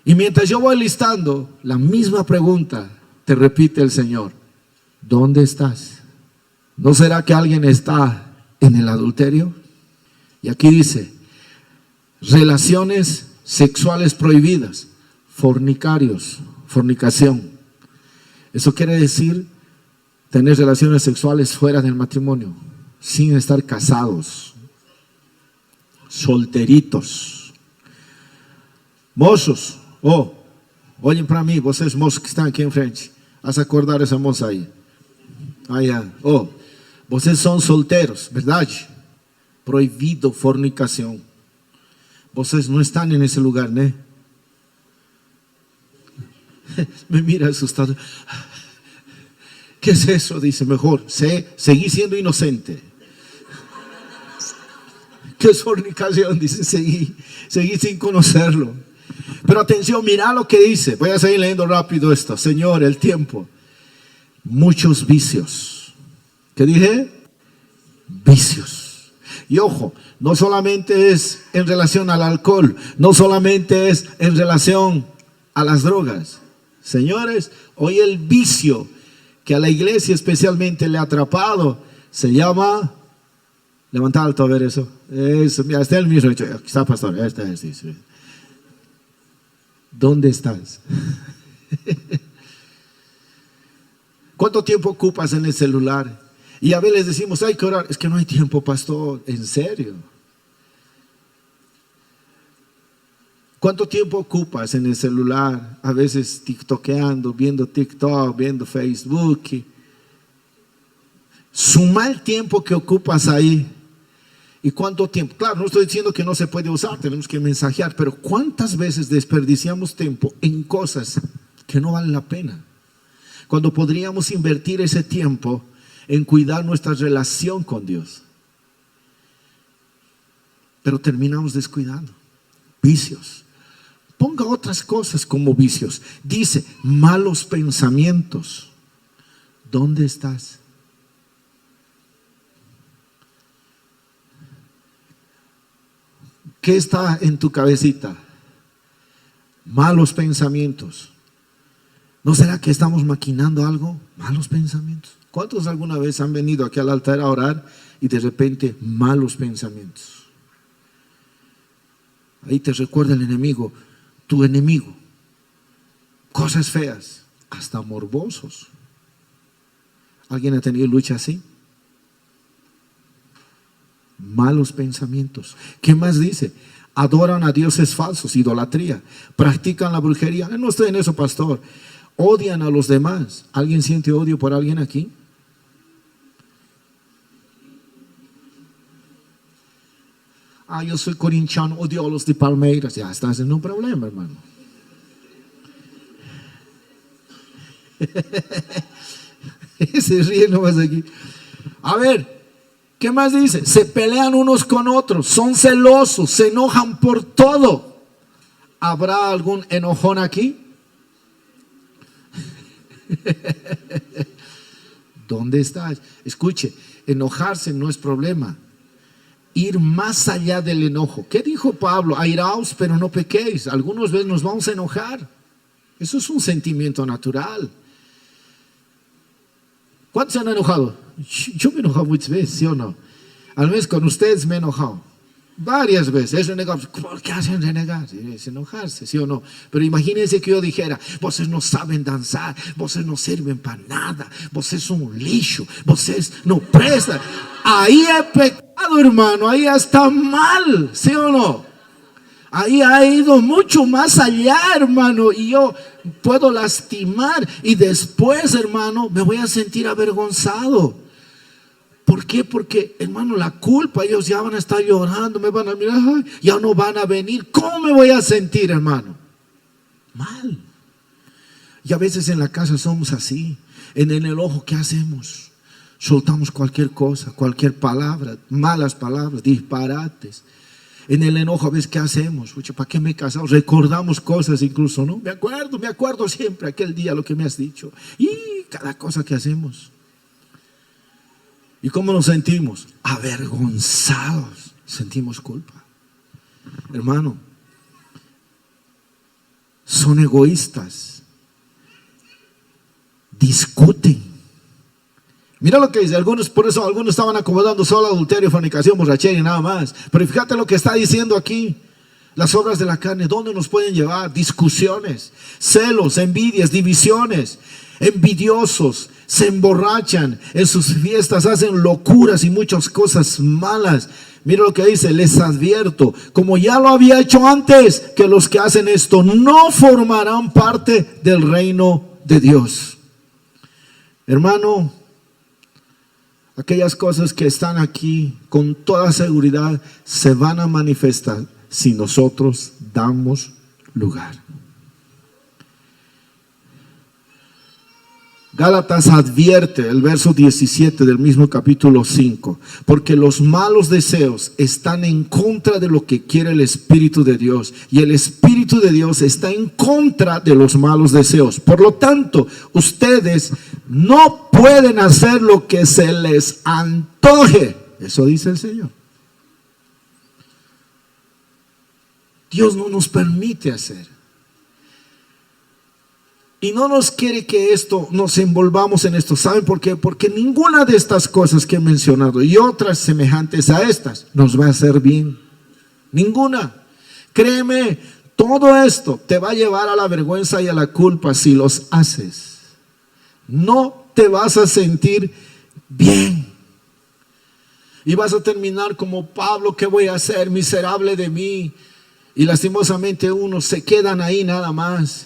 Y mientras yo voy listando la misma pregunta, te repite el Señor, ¿dónde estás? ¿No será que alguien está en el adulterio? Y aquí dice, relaciones sexuales prohibidas, fornicación. Eso quiere decir tener relaciones sexuales fuera del matrimonio, sin estar casados, solteritos. Mozos, olhem para mim, vocês moços que estão aqui em frente, haz acordar essa moça aí. Vocês são solteiros, verdade? Proibido fornicação. Vocês não estão nesse lugar, né? Me mira asustado. ¿Qué es eso? Dice, mejor, seguí siendo inocente. ¿Qué es fornicación? Dice, seguí sin conocerlo. Pero atención, mira lo que dice. Voy a seguir leyendo rápido esto. Señor, el tiempo. Muchos vicios. ¿Qué dije? Vicios. Y ojo, no solamente es en relación al alcohol, no solamente es en relación a las drogas. Señores, hoy el vicio que a la iglesia especialmente le ha atrapado se llama, levanta alto a ver eso, mira, está el mismo, aquí está pastor, sí. ¿Dónde estás? ¿Cuánto tiempo ocupas en el celular? Y a veces decimos, hay que orar, es que no hay tiempo, pastor, en serio. ¿Cuánto tiempo ocupas en el celular? A veces tiktokeando, viendo TikTok, viendo Facebook. Suma el tiempo que ocupas ahí. ¿Y cuánto tiempo? Claro, no estoy diciendo que no se puede usar, tenemos que mensajear, pero ¿cuántas veces desperdiciamos tiempo en cosas que no valen la pena? Cuando podríamos invertir ese tiempo en cuidar nuestra relación con Dios. Pero terminamos descuidando. Vicios. Ponga otras cosas como vicios. Dice, malos pensamientos. ¿Dónde estás? ¿Qué está en tu cabecita? Malos pensamientos. ¿No será que estamos maquinando algo? Malos pensamientos. ¿Cuántos alguna vez han venido aquí al altar a orar y de repente malos pensamientos? Ahí te recuerda el enemigo, tu enemigo. Cosas feas, hasta morbosos. ¿Alguien ha tenido lucha así? Malos pensamientos. ¿Qué más dice? Adoran a dioses falsos, idolatría. Practican la brujería. No estoy en eso, pastor. Odian a los demás. ¿Alguien siente odio por alguien aquí? Yo soy corintiano, odio a los de Palmeiras. Ya estás en un problema, hermano. Se ríe nomás aquí. A ver, ¿Qué más dice? Se pelean unos con otros, son celosos, se enojan por todo. ¿Habrá algún enojón aquí? ¿Dónde estás? Escuche, enojarse no es problema. Ir más allá del enojo. ¿Qué dijo Pablo? Airaos, pero no pequéis. Algunas veces nos vamos a enojar. Eso es un sentimiento natural. ¿Cuántos se han enojado? Yo me he enojado muchas veces, ¿sí o no? Al menos con ustedes me he enojado varias veces. Es renegar. ¿Por qué hacen renegar? Es enojarse, ¿sí o no? Pero imagínense que yo dijera: vosotros no saben danzar, vosotros no sirven para nada, vosotros son un lixo, vosotros no prestan. Ahí he pecado, hermano, ahí está mal, ¿sí o no? Ahí ha ido mucho más allá, hermano, y yo puedo lastimar y después, hermano, me voy a sentir avergonzado. ¿Por qué? Porque, hermano, la culpa, ellos ya van a estar llorando, me van a mirar, ay, ya no van a venir. ¿Cómo me voy a sentir, hermano? Mal. Y a veces en la casa somos así. En el enojo, ¿qué hacemos? Soltamos cualquier cosa, cualquier palabra, malas palabras, disparates. En el enojo, a veces, ¿qué hacemos? Oye, ¿para qué me he casado? Recordamos cosas incluso, ¿no? Me acuerdo siempre aquel día lo que me has dicho. Y cada cosa que hacemos. ¿Y cómo nos sentimos? Avergonzados. Sentimos culpa. Hermano, son egoístas. Discuten. Mira lo que dice, por eso algunos estaban acomodando solo adulterio, fornicación, borrachera y nada más. Pero fíjate lo que está diciendo aquí. Las obras de la carne, ¿dónde nos pueden llevar? Discusiones, celos, envidias, divisiones. Envidiosos, se emborrachan, en sus fiestas hacen locuras y muchas cosas malas. Mira lo que dice: les advierto, como ya lo había hecho antes, que los que hacen esto no formarán parte del reino de Dios. Hermano, aquellas cosas que están aquí con toda seguridad se van a manifestar si nosotros damos lugar. Gálatas advierte, el verso 17 del mismo capítulo 5, porque los malos deseos están en contra de lo que quiere el Espíritu de Dios, y el Espíritu de Dios está en contra de los malos deseos. Por lo tanto, ustedes no pueden hacer lo que se les antoje. Eso dice el Señor. Dios no nos permite hacer. Y no nos quiere que nos envolvamos en esto. ¿Saben por qué? Porque ninguna de estas cosas que he mencionado y otras semejantes a estas nos va a hacer bien. Ninguna. Créeme, todo esto te va a llevar a la vergüenza y a la culpa si los haces. No te vas a sentir bien. Y vas a terminar como Pablo: ¿qué voy a hacer? Miserable de mí. Y lastimosamente unos se quedan ahí nada más.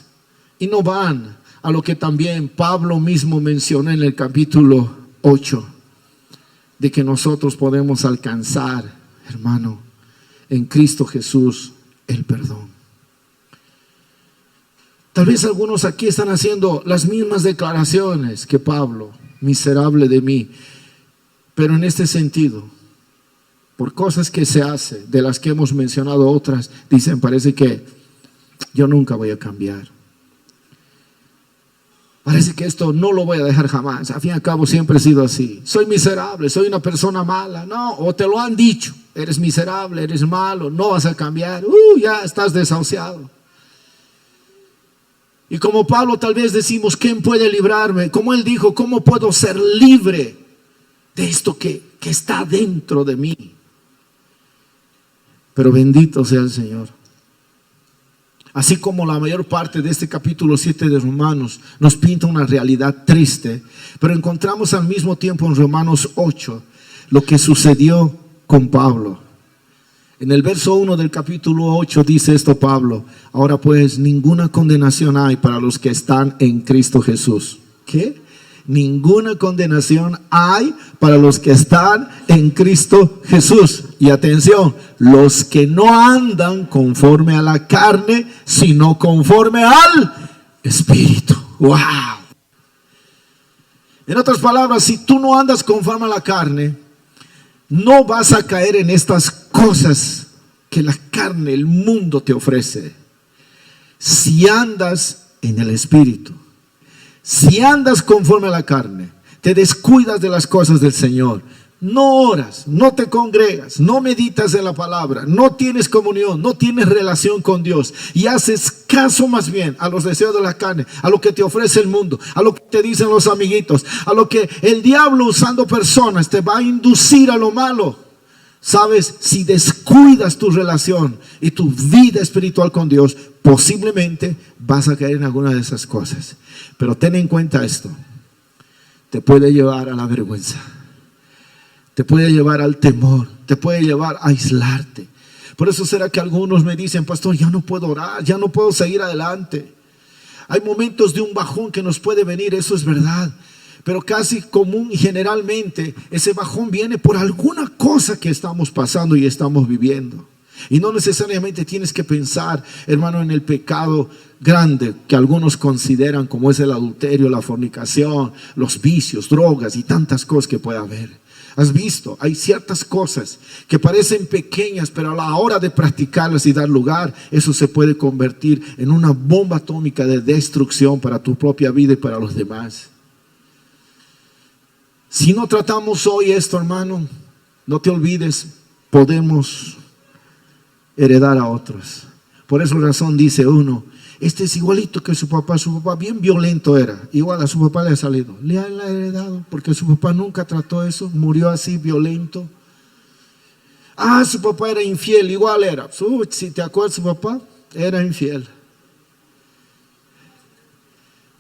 Y no van a lo que también Pablo mismo mencionó en el capítulo 8, de que nosotros podemos alcanzar, hermano, en Cristo Jesús el perdón. Tal vez algunos aquí están haciendo las mismas declaraciones que Pablo: miserable de mí. Pero en este sentido, por cosas que se hacen, de las que hemos mencionado otras, dicen: parece que yo nunca voy a cambiar. Parece que esto no lo voy a dejar jamás. Al fin y al cabo siempre he sido así. Soy miserable, soy una persona mala. No, o te lo han dicho: eres miserable, eres malo, no vas a cambiar. Ya estás desahuciado. Y como Pablo tal vez decimos: ¿quién puede librarme? Como él dijo: ¿cómo puedo ser libre de esto que está dentro de mí? Pero bendito sea el Señor. Así como la mayor parte de este capítulo 7 de Romanos nos pinta una realidad triste, pero encontramos al mismo tiempo en Romanos 8 lo que sucedió con Pablo. En el verso 1 del capítulo 8 dice esto Pablo: ahora pues ninguna condenación hay para los que están en Cristo Jesús. ¿Qué? Ninguna condenación hay para los que están en Cristo Jesús. Y atención, los que no andan conforme a la carne, sino conforme al Espíritu. ¡Wow! En otras palabras, si tú no andas conforme a la carne, No vas a caer en estas cosas que la carne, el mundo te ofrece. Si andas en el Espíritu, si andas conforme a la carne, te descuidas de las cosas del Señor, no oras, no te congregas, no meditas en la palabra, no tienes comunión, no tienes relación con Dios y haces caso más bien a los deseos de la carne, a lo que te ofrece el mundo, a lo que te dicen los amiguitos, a lo que el diablo usando personas te va a inducir a lo malo. Sabes, si descuidas tu relación y tu vida espiritual con Dios, posiblemente vas a caer en alguna de esas cosas. Pero ten en cuenta esto: te puede llevar a la vergüenza, te puede llevar al temor, te puede llevar a aislarte. Por eso será que algunos me dicen: pastor, ya no puedo orar, ya no puedo seguir adelante. Hay momentos de un bajón que nos puede venir, eso es verdad. Pero casi común y generalmente ese bajón viene por alguna cosa que estamos pasando y estamos viviendo. Y no necesariamente tienes que pensar, hermano, en el pecado grande que algunos consideran, como es el adulterio, la fornicación, los vicios, drogas y tantas cosas que puede haber. Has visto, hay ciertas cosas que parecen pequeñas, pero a la hora de practicarlas y dar lugar, eso se puede convertir en una bomba atómica de destrucción para tu propia vida y para los demás. Si no tratamos hoy esto, hermano, no te olvides, podemos heredar a otros. Por esa razón dice uno: este es igualito que su papá bien violento era, igual a su papá le ha salido, le ha heredado, porque su papá nunca trató eso, murió así violento. Su papá era infiel, igual era, si te acuerdas, su papá era infiel.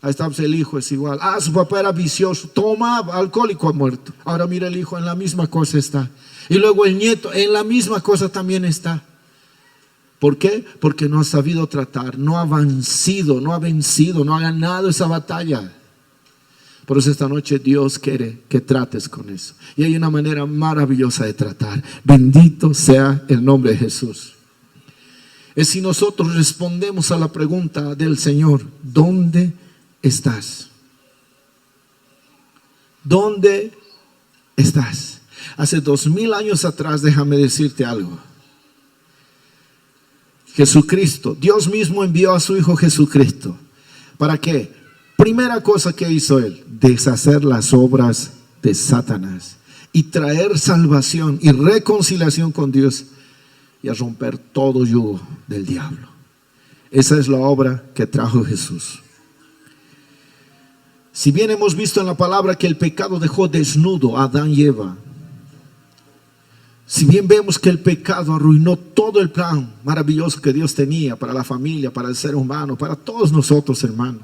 Ahí está, pues el hijo es igual. Su papá era vicioso, tomaba, alcohólico, ha muerto. Ahora mira, el hijo en la misma cosa está. Y luego el nieto en la misma cosa también está. ¿Por qué? Porque no ha sabido tratar, no ha vencido, no ha ganado esa batalla. Por eso esta noche Dios quiere que trates con eso. Y hay una manera maravillosa de tratar. Bendito sea el nombre de Jesús. Es si nosotros respondemos a la pregunta del Señor: ¿dónde estás? ¿Dónde estás? Hace 2000 años atrás, déjame decirte algo. Jesucristo, Dios mismo envió a su Hijo Jesucristo. ¿Para qué? Primera cosa que hizo Él: deshacer las obras de Satanás y traer salvación y reconciliación con Dios y a romper todo yugo del diablo. Esa es la obra que trajo Jesús. Si bien hemos visto en la palabra que el pecado dejó desnudo a Adán y Eva, si bien vemos que el pecado arruinó todo el plan maravilloso que Dios tenía para la familia, para el ser humano, para todos nosotros, hermano,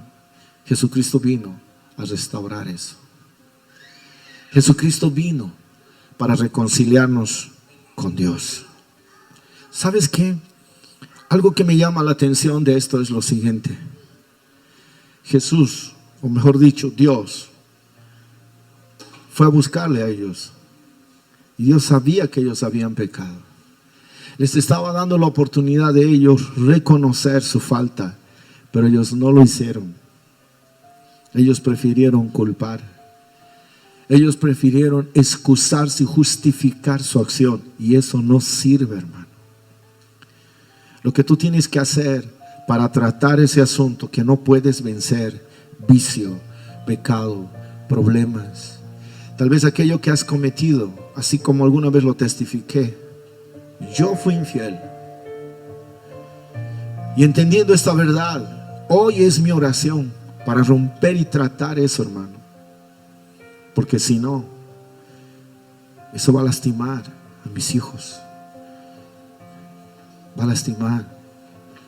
Jesucristo vino a restaurar eso. Jesucristo vino para reconciliarnos con Dios. ¿Sabes qué? Algo que me llama la atención de esto es lo siguiente: Jesús, o mejor dicho, Dios, fue a buscarle a ellos. Y Dios sabía que ellos habían pecado. Les estaba dando la oportunidad de ellos reconocer su falta, pero ellos no lo hicieron. Ellos prefirieron culpar. Ellos prefirieron excusarse y justificar su acción. Y eso no sirve, hermano. Lo que tú tienes que hacer para tratar ese asunto que no puedes vencer: vicio, pecado, problemas, tal vez aquello que has cometido, así como alguna vez lo testifiqué. Yo fui infiel. Y entendiendo esta verdad, hoy es mi oración para romper y tratar eso, hermano. Porque si no, eso va a lastimar a mis hijos, va a lastimar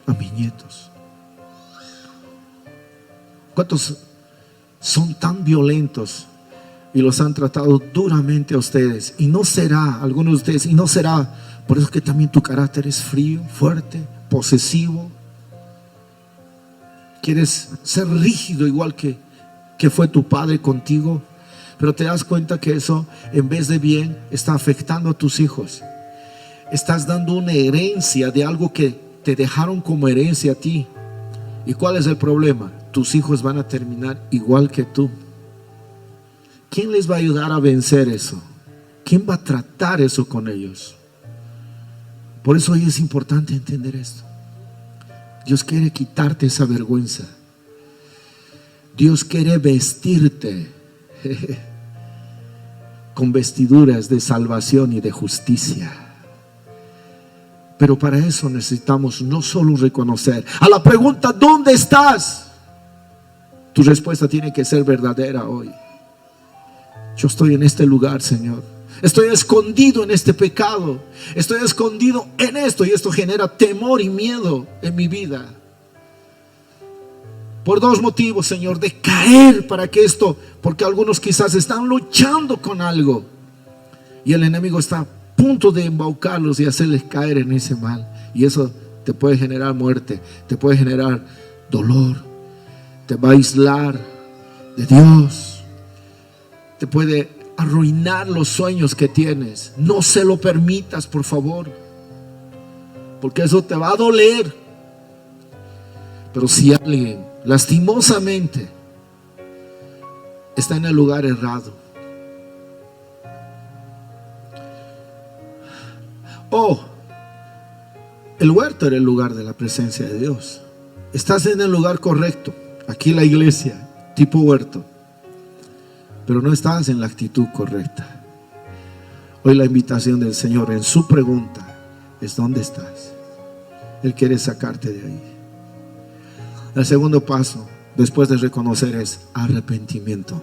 a mis nietos. ¿Cuántos son tan violentos y los han tratado duramente a ustedes? Y no será, algunos de ustedes, y no será por eso que también tu carácter es frío, fuerte, posesivo. Quieres ser rígido igual que fue tu padre contigo, pero te das cuenta que eso, en vez de bien, está afectando a tus hijos. Estás dando una herencia de algo que te dejaron como herencia a ti. ¿Y cuál es el problema? Tus hijos van a terminar igual que tú. ¿Quién les va a ayudar a vencer eso? ¿quién va a tratar eso con ellos? Por eso hoy es importante entender esto. Dios quiere quitarte esa vergüenza. Dios quiere vestirte con vestiduras de salvación y de justicia. Pero para eso necesitamos no solo reconocer. A la pregunta, ¿dónde estás? Tu respuesta tiene que ser verdadera hoy. Yo estoy en este lugar, Señor. Estoy escondido en este pecado. Estoy escondido en esto, y esto genera temor y miedo en mi vida. Por dos motivos, Señor: de caer porque algunos quizás están luchando con algo y el enemigo está a punto de embaucarlos y hacerles caer en ese mal. Y eso te puede generar muerte, te puede generar dolor, te va a aislar de Dios, te puede arruinar los sueños que tienes. No se lo permitas, por favor, porque eso te va a doler. Pero si alguien lastimosamente está en el lugar errado, el huerto era el lugar de la presencia de Dios. Estás en el lugar correcto, aquí la iglesia, tipo huerto, pero no estás en la actitud correcta. Hoy la invitación del Señor en su pregunta es: ¿dónde estás? Él quiere sacarte de ahí. El segundo paso después de reconocer es arrepentimiento.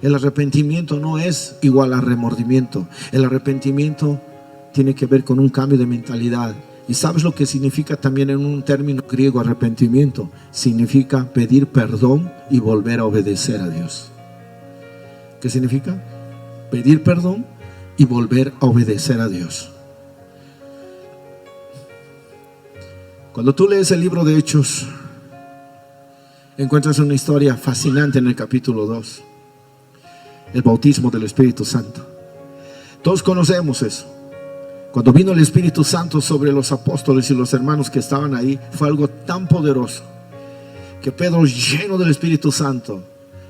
El arrepentimiento no es igual a remordimiento. El arrepentimiento tiene que ver con un cambio de mentalidad. ¿Y sabes lo que significa también en un término griego arrepentimiento? Significa pedir perdón y volver a obedecer a Dios. ¿Qué significa? Pedir perdón y volver a obedecer a Dios. Cuando tú lees el libro de Hechos, encuentras una historia fascinante en el capítulo 2. El bautismo del Espíritu Santo. Todos conocemos eso. Cuando vino el Espíritu Santo sobre los apóstoles y los hermanos que estaban ahí, fue algo tan poderoso que Pedro, lleno del Espíritu Santo,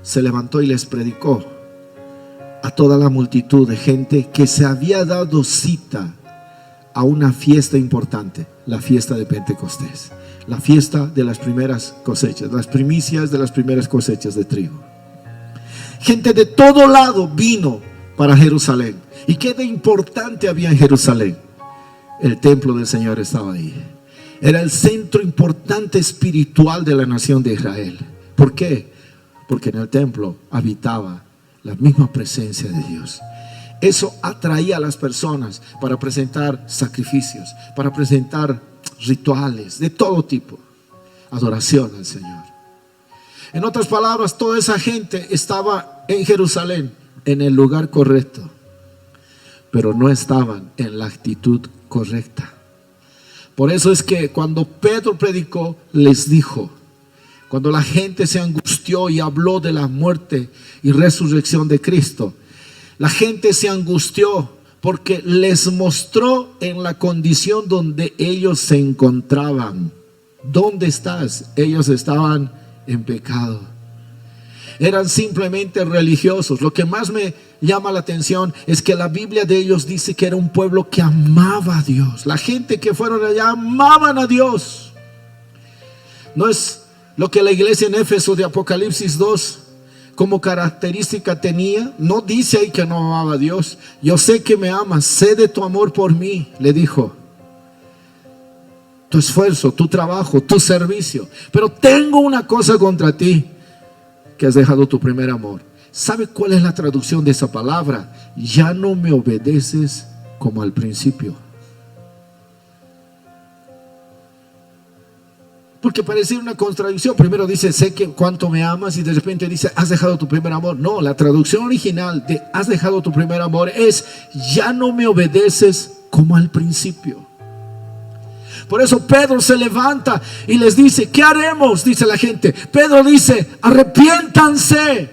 se levantó y les predicó a toda la multitud de gente que se había dado cita a una fiesta importante, la fiesta de Pentecostés, la fiesta de las primeras cosechas, las primicias de las primeras cosechas de trigo. Gente de todo lado vino para Jerusalén. ¿Y qué de importante había en Jerusalén? El templo del Señor estaba ahí. Era el centro importante espiritual de la nación de Israel. ¿Por qué? Porque en el templo habitaba la misma presencia de Dios. Eso atraía a las personas para presentar sacrificios, para presentar rituales de todo tipo, adoración al Señor. En otras palabras, toda esa gente estaba en Jerusalén, en el lugar correcto, pero no estaban en la actitud correcta. Por eso es que cuando Pedro predicó, les dijo, cuando la gente se angustió y habló de la muerte y resurrección de Cristo, la gente se angustió porque les mostró en la condición donde ellos se encontraban. ¿Dónde estás? Ellos estaban en pecado. Eran simplemente religiosos. Lo que más me llama la atención es que la Biblia de ellos dice que era un pueblo que amaba a Dios. La gente que fueron allá amaban a Dios. No es lo que la iglesia en Éfeso de Apocalipsis 2 como característica tenía. No dice ahí que no amaba a Dios. Yo sé que me amas, sé de tu amor por mí, le dijo. Tu esfuerzo, tu trabajo, tu servicio. Pero tengo una cosa contra ti, que has dejado tu primer amor. ¿Sabe cuál es la traducción de esa palabra? Ya no me obedeces como al principio. Porque parece una contradicción. Primero dice, sé que cuánto me amas, y de repente dice, has dejado tu primer amor. No, la traducción original de has dejado tu primer amor es, ya no me obedeces como al principio. Por eso Pedro se levanta y les dice, ¿qué haremos? Dice la gente. Pedro dice, arrepiéntanse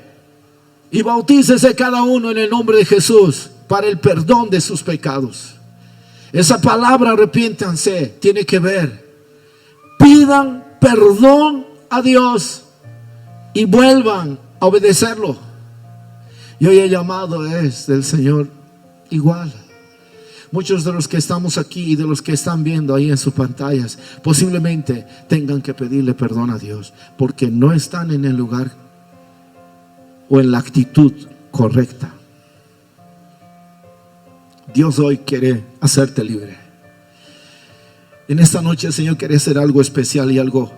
y bautícese cada uno en el nombre de Jesús para el perdón de sus pecados. Esa palabra arrepiéntanse tiene que ver, pidan perdón a Dios y vuelvan a obedecerlo. Y hoy el llamado es del Señor igual. Muchos de los que estamos aquí y de los que están viendo ahí en sus pantallas posiblemente tengan que pedirle perdón a Dios porque no están en el lugar o en la actitud correcta. Dios hoy quiere hacerte libre. En esta noche el Señor quiere hacer algo especial y algo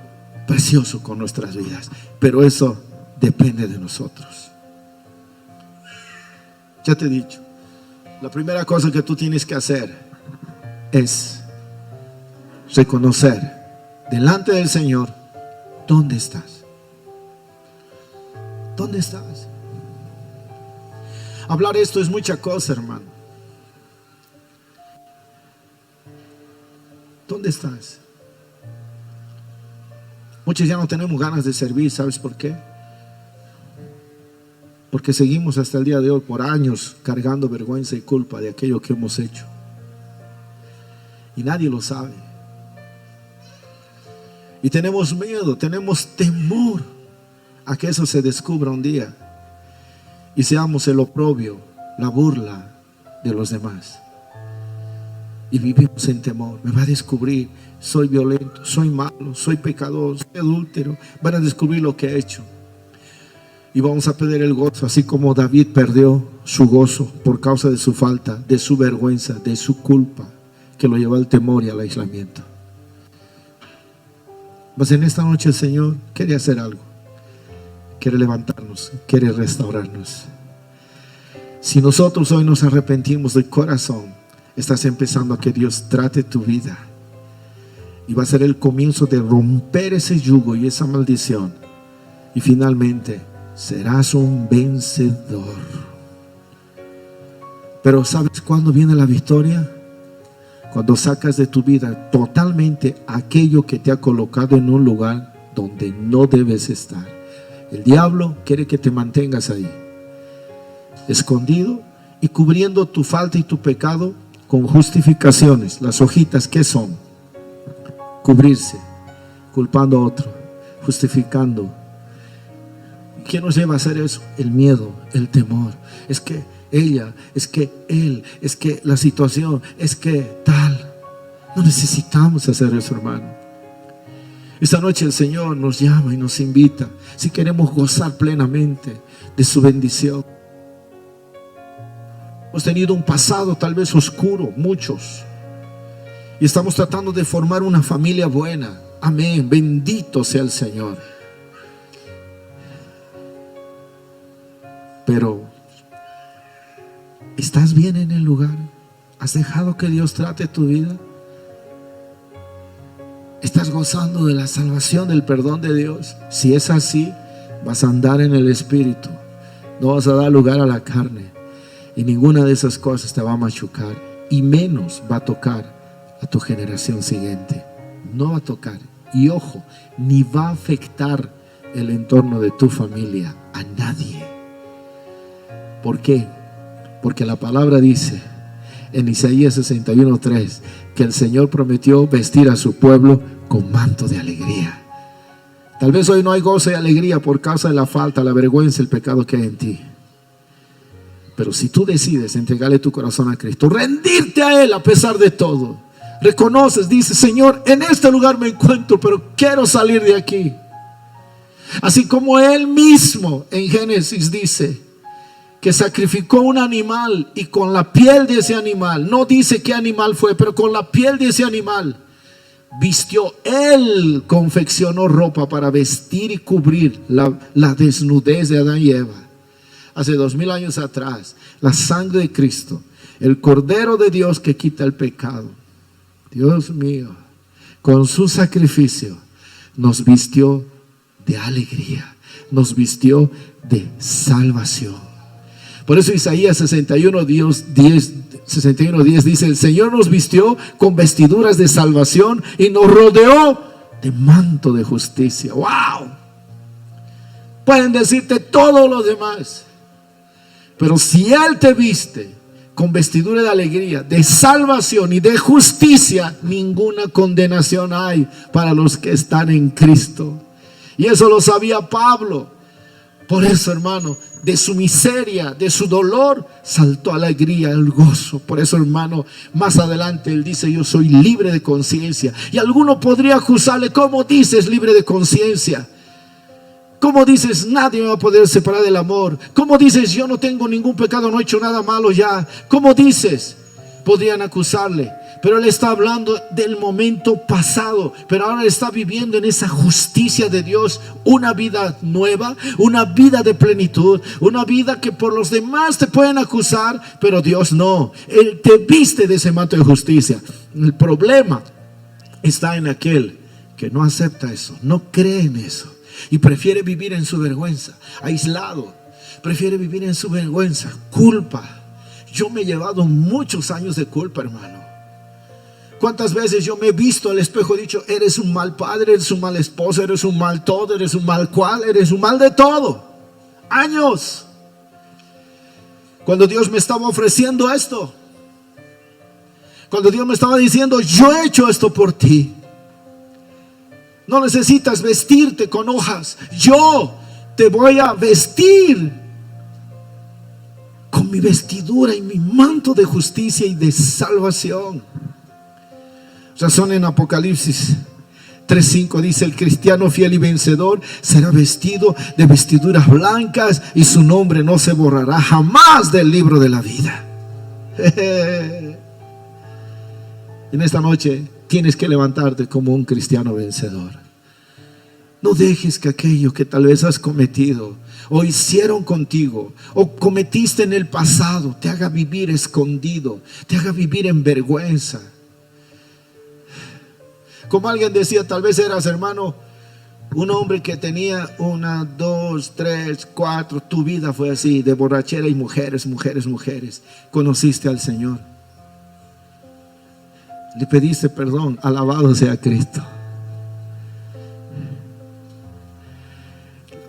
precioso con nuestras vidas, pero eso depende de nosotros. Ya te he dicho, la primera cosa que tú tienes que hacer es reconocer delante del Señor dónde estás. ¿Dónde estás? Hablar esto es mucha cosa, hermano. ¿Dónde estás? Muchos ya no tenemos ganas de servir. ¿Sabes por qué? Porque seguimos hasta el día de hoy por años cargando vergüenza y culpa de aquello que hemos hecho. Y nadie lo sabe. Y tenemos miedo, tenemos temor a que eso se descubra un día y seamos el oprobio, la burla de los demás. Y vivimos en temor. Me va a descubrir, soy violento, soy malo, soy pecador, soy adúltero. Van a descubrir lo que he hecho. Y vamos a perder el gozo, así como David perdió su gozo por causa de su falta, de su vergüenza, de su culpa, que lo llevó al temor y al aislamiento. Pues en esta noche el Señor quiere hacer algo. Quiere levantarnos, quiere restaurarnos. Si nosotros hoy nos arrepentimos de corazón, estás empezando a que Dios trate tu vida. Y va a ser el comienzo de romper ese yugo y esa maldición. Y finalmente serás un vencedor. Pero ¿sabes cuándo viene la victoria? Cuando sacas de tu vida totalmente aquello que te ha colocado en un lugar donde no debes estar. El diablo quiere que te mantengas ahí, escondido y cubriendo tu falta y tu pecado con justificaciones. Las hojitas, ¿qué son? Cubrirse, culpando a otro, justificando. ¿Qué nos lleva a hacer eso? El miedo, el temor. Es que ella, es que él, es que la situación, es que tal. No necesitamos hacer eso, hermano. Esta noche el Señor nos llama y nos invita, si queremos gozar plenamente de su bendición. Hemos tenido un pasado tal vez oscuro, muchos, y estamos tratando de formar una familia buena. Amén, bendito sea el Señor. Pero ¿estás bien en el lugar? ¿Has dejado que Dios trate tu vida? ¿Estás gozando de la salvación, del perdón de Dios? Si es así, vas a andar en el Espíritu. No vas a dar lugar a la carne. Y ninguna de esas cosas te va a machucar. Y menos va a tocar a tu generación siguiente. No va a tocar. Y ojo, ni va a afectar el entorno de tu familia a nadie. ¿Por qué? Porque la palabra dice en Isaías 61:3 que el Señor prometió vestir a su pueblo con manto de alegría. Tal vez hoy no hay gozo y alegría por causa de la falta, la vergüenza, el pecado que hay en ti. Pero si tú decides entregarle tu corazón a Cristo, rendirte a Él a pesar de todo, reconoces, dices: Señor, en este lugar me encuentro, pero quiero salir de aquí. Así como Él mismo en Génesis dice que sacrificó un animal y con la piel de ese animal, no dice qué animal fue, pero con la piel de ese animal vistió. Él confeccionó ropa para vestir y cubrir la desnudez de Adán y Eva. Hace 2000 años atrás, la sangre de Cristo, el Cordero de Dios que quita el pecado, Dios mío, con su sacrificio nos vistió de alegría, nos vistió de salvación. Por eso Isaías 61:10 dice: el Señor nos vistió con vestiduras de salvación y nos rodeó de manto de justicia. ¡Wow! Pueden decirte todo lo demás, pero si Él te viste con vestidura de alegría, de salvación y de justicia, ninguna condenación hay para los que están en Cristo. Y eso lo sabía Pablo. Por eso, hermano, de su miseria, de su dolor, saltó alegría, el gozo. Por eso, hermano, más adelante él dice: yo soy libre de conciencia. Y alguno podría acusarle: ¿cómo dices libre de conciencia? ¿Cómo dices nadie me va a poder separar del amor? ¿Cómo dices yo no tengo ningún pecado, no he hecho nada malo ya? ¿Cómo dices? Podrían acusarle. Pero él está hablando del momento pasado, pero ahora está viviendo en esa justicia de Dios, una vida nueva, una vida de plenitud, una vida que por los demás te pueden acusar, pero Dios no. Él te viste de ese manto de justicia. El problema está en aquel que no acepta eso, no cree en eso y prefiere vivir en su vergüenza, aislado, prefiere vivir en su vergüenza, culpa. Yo me he llevado muchos años de culpa, hermano. ¿Cuántas veces yo me he visto al espejo y he dicho: eres un mal padre, eres un mal esposo, eres un mal todo, eres un mal cual, eres un mal de todo? Años. Cuando Dios me estaba ofreciendo esto, cuando Dios me estaba diciendo: yo he hecho esto por ti, no necesitas vestirte con hojas, yo te voy a vestir con mi vestidura y mi manto de justicia y de salvación. Razón en Apocalipsis 3:5 dice: el cristiano fiel y vencedor será vestido de vestiduras blancas y su nombre no se borrará jamás del libro de la vida. En esta noche tienes que levantarte como un cristiano vencedor. No dejes que aquello que tal vez has cometido o hicieron contigo o cometiste en el pasado te haga vivir escondido, te haga vivir en vergüenza. Como alguien decía, tal vez eras, hermano, un hombre que tenía 1, 2, 3, 4, tu vida fue así, de borrachera y mujeres. Conociste al Señor, le pediste perdón, alabado sea Cristo.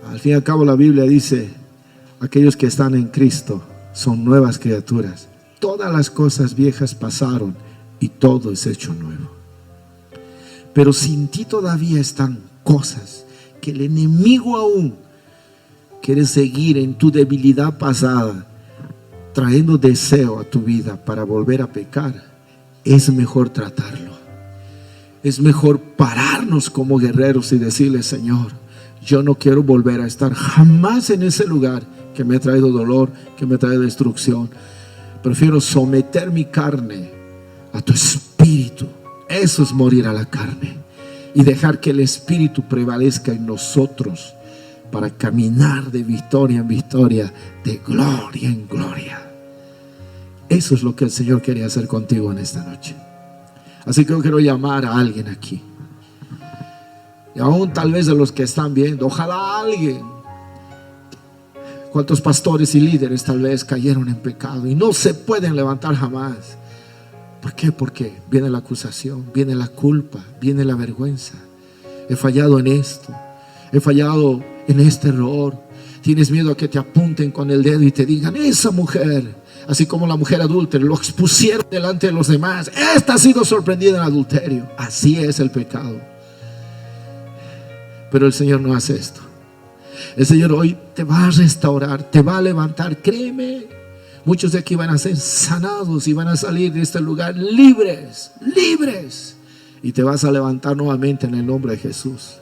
Al fin y al cabo la Biblia dice: aquellos que están en Cristo son nuevas criaturas. Todas las cosas viejas pasaron y todo es hecho nuevo. Pero sin ti todavía están cosas que el enemigo aún quiere seguir en tu debilidad pasada, trayendo deseo a tu vida para volver a pecar. Es mejor tratarlo. Es mejor pararnos como guerreros y decirle: Señor, yo no quiero volver a estar jamás en ese lugar que me ha traído dolor, que me trae destrucción. Prefiero someter mi carne a tu espíritu. Eso es morir a la carne y dejar que el espíritu prevalezca en nosotros para caminar de victoria en victoria, de gloria en gloria. Eso es lo que el Señor quería hacer contigo en esta noche. Así que yo quiero llamar a alguien aquí, y aún tal vez de los que están viendo, ojalá alguien. ¿Cuántos pastores y líderes tal vez cayeron en pecado y no se pueden levantar jamás? ¿Por qué? Porque viene la acusación, viene la culpa, viene la vergüenza. He fallado en esto, he fallado en este error. Tienes miedo a que te apunten con el dedo y te digan: esa mujer, así como la mujer adúltera, lo expusieron delante de los demás, esta ha sido sorprendida en adulterio. Así es el pecado. Pero el Señor no hace esto. El Señor hoy te va a restaurar, te va a levantar, créeme. Muchos de aquí van a ser sanados y van a salir de este lugar libres, libres. Y te vas a levantar nuevamente en el nombre de Jesús.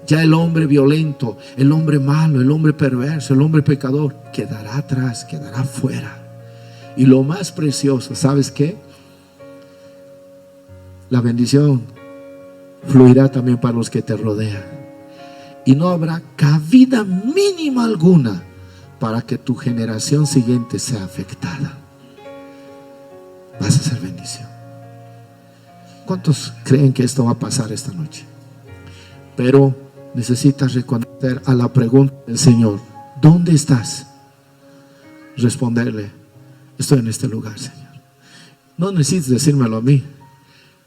Ya el hombre violento, el hombre malo, el hombre perverso, el hombre pecador quedará atrás, quedará fuera. Y lo más precioso, ¿sabes qué? La bendición fluirá también para los que te rodean. Y no habrá cabida mínima alguna para que tu generación siguiente sea afectada. Vas a ser bendición. ¿Cuántos creen que esto va a pasar esta noche? Pero necesitas responder a la pregunta del Señor: ¿dónde estás? Responderle: estoy en este lugar, Señor. No necesitas decírmelo a mí,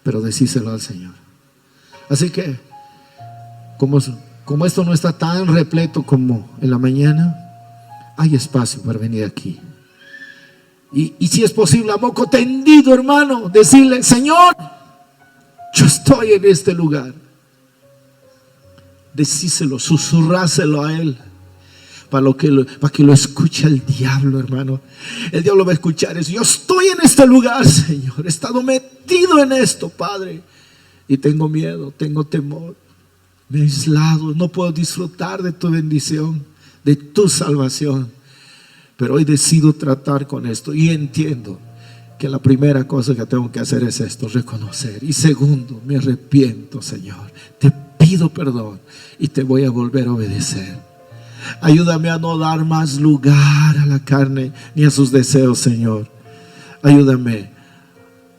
pero decíselo al Señor. Así que como esto no está tan repleto como en la mañana, hay espacio para venir aquí. Y si es posible, a moco tendido, hermano, decirle: Señor, yo estoy en este lugar. Decíselo, susurráselo a Él. para que lo escuche el diablo, hermano. El diablo va a escuchar eso. Yo estoy en este lugar, Señor. He estado metido en esto, Padre. Y tengo miedo, tengo temor. Me he aislado, no puedo disfrutar de tu bendición, de tu salvación. Pero hoy decido tratar con esto y entiendo que la primera cosa que tengo que hacer es esto, reconocer. Y segundo, me arrepiento, Señor. Te pido perdón y te voy a volver a obedecer. Ayúdame a no dar más lugar a la carne ni a sus deseos, Señor. Ayúdame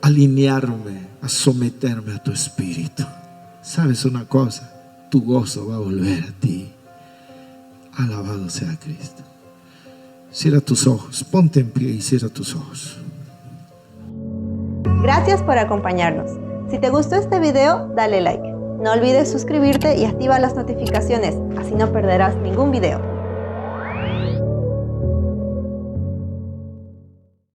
a alinearme, a someterme a tu espíritu. ¿Sabes una cosa? Tu gozo va a volver a ti. Alabado sea Cristo. Cierra tus ojos, ponte en pie y cierra tus ojos. Gracias por acompañarnos. Si te gustó este video, dale like. No olvides suscribirte y activa las notificaciones, así no perderás ningún video.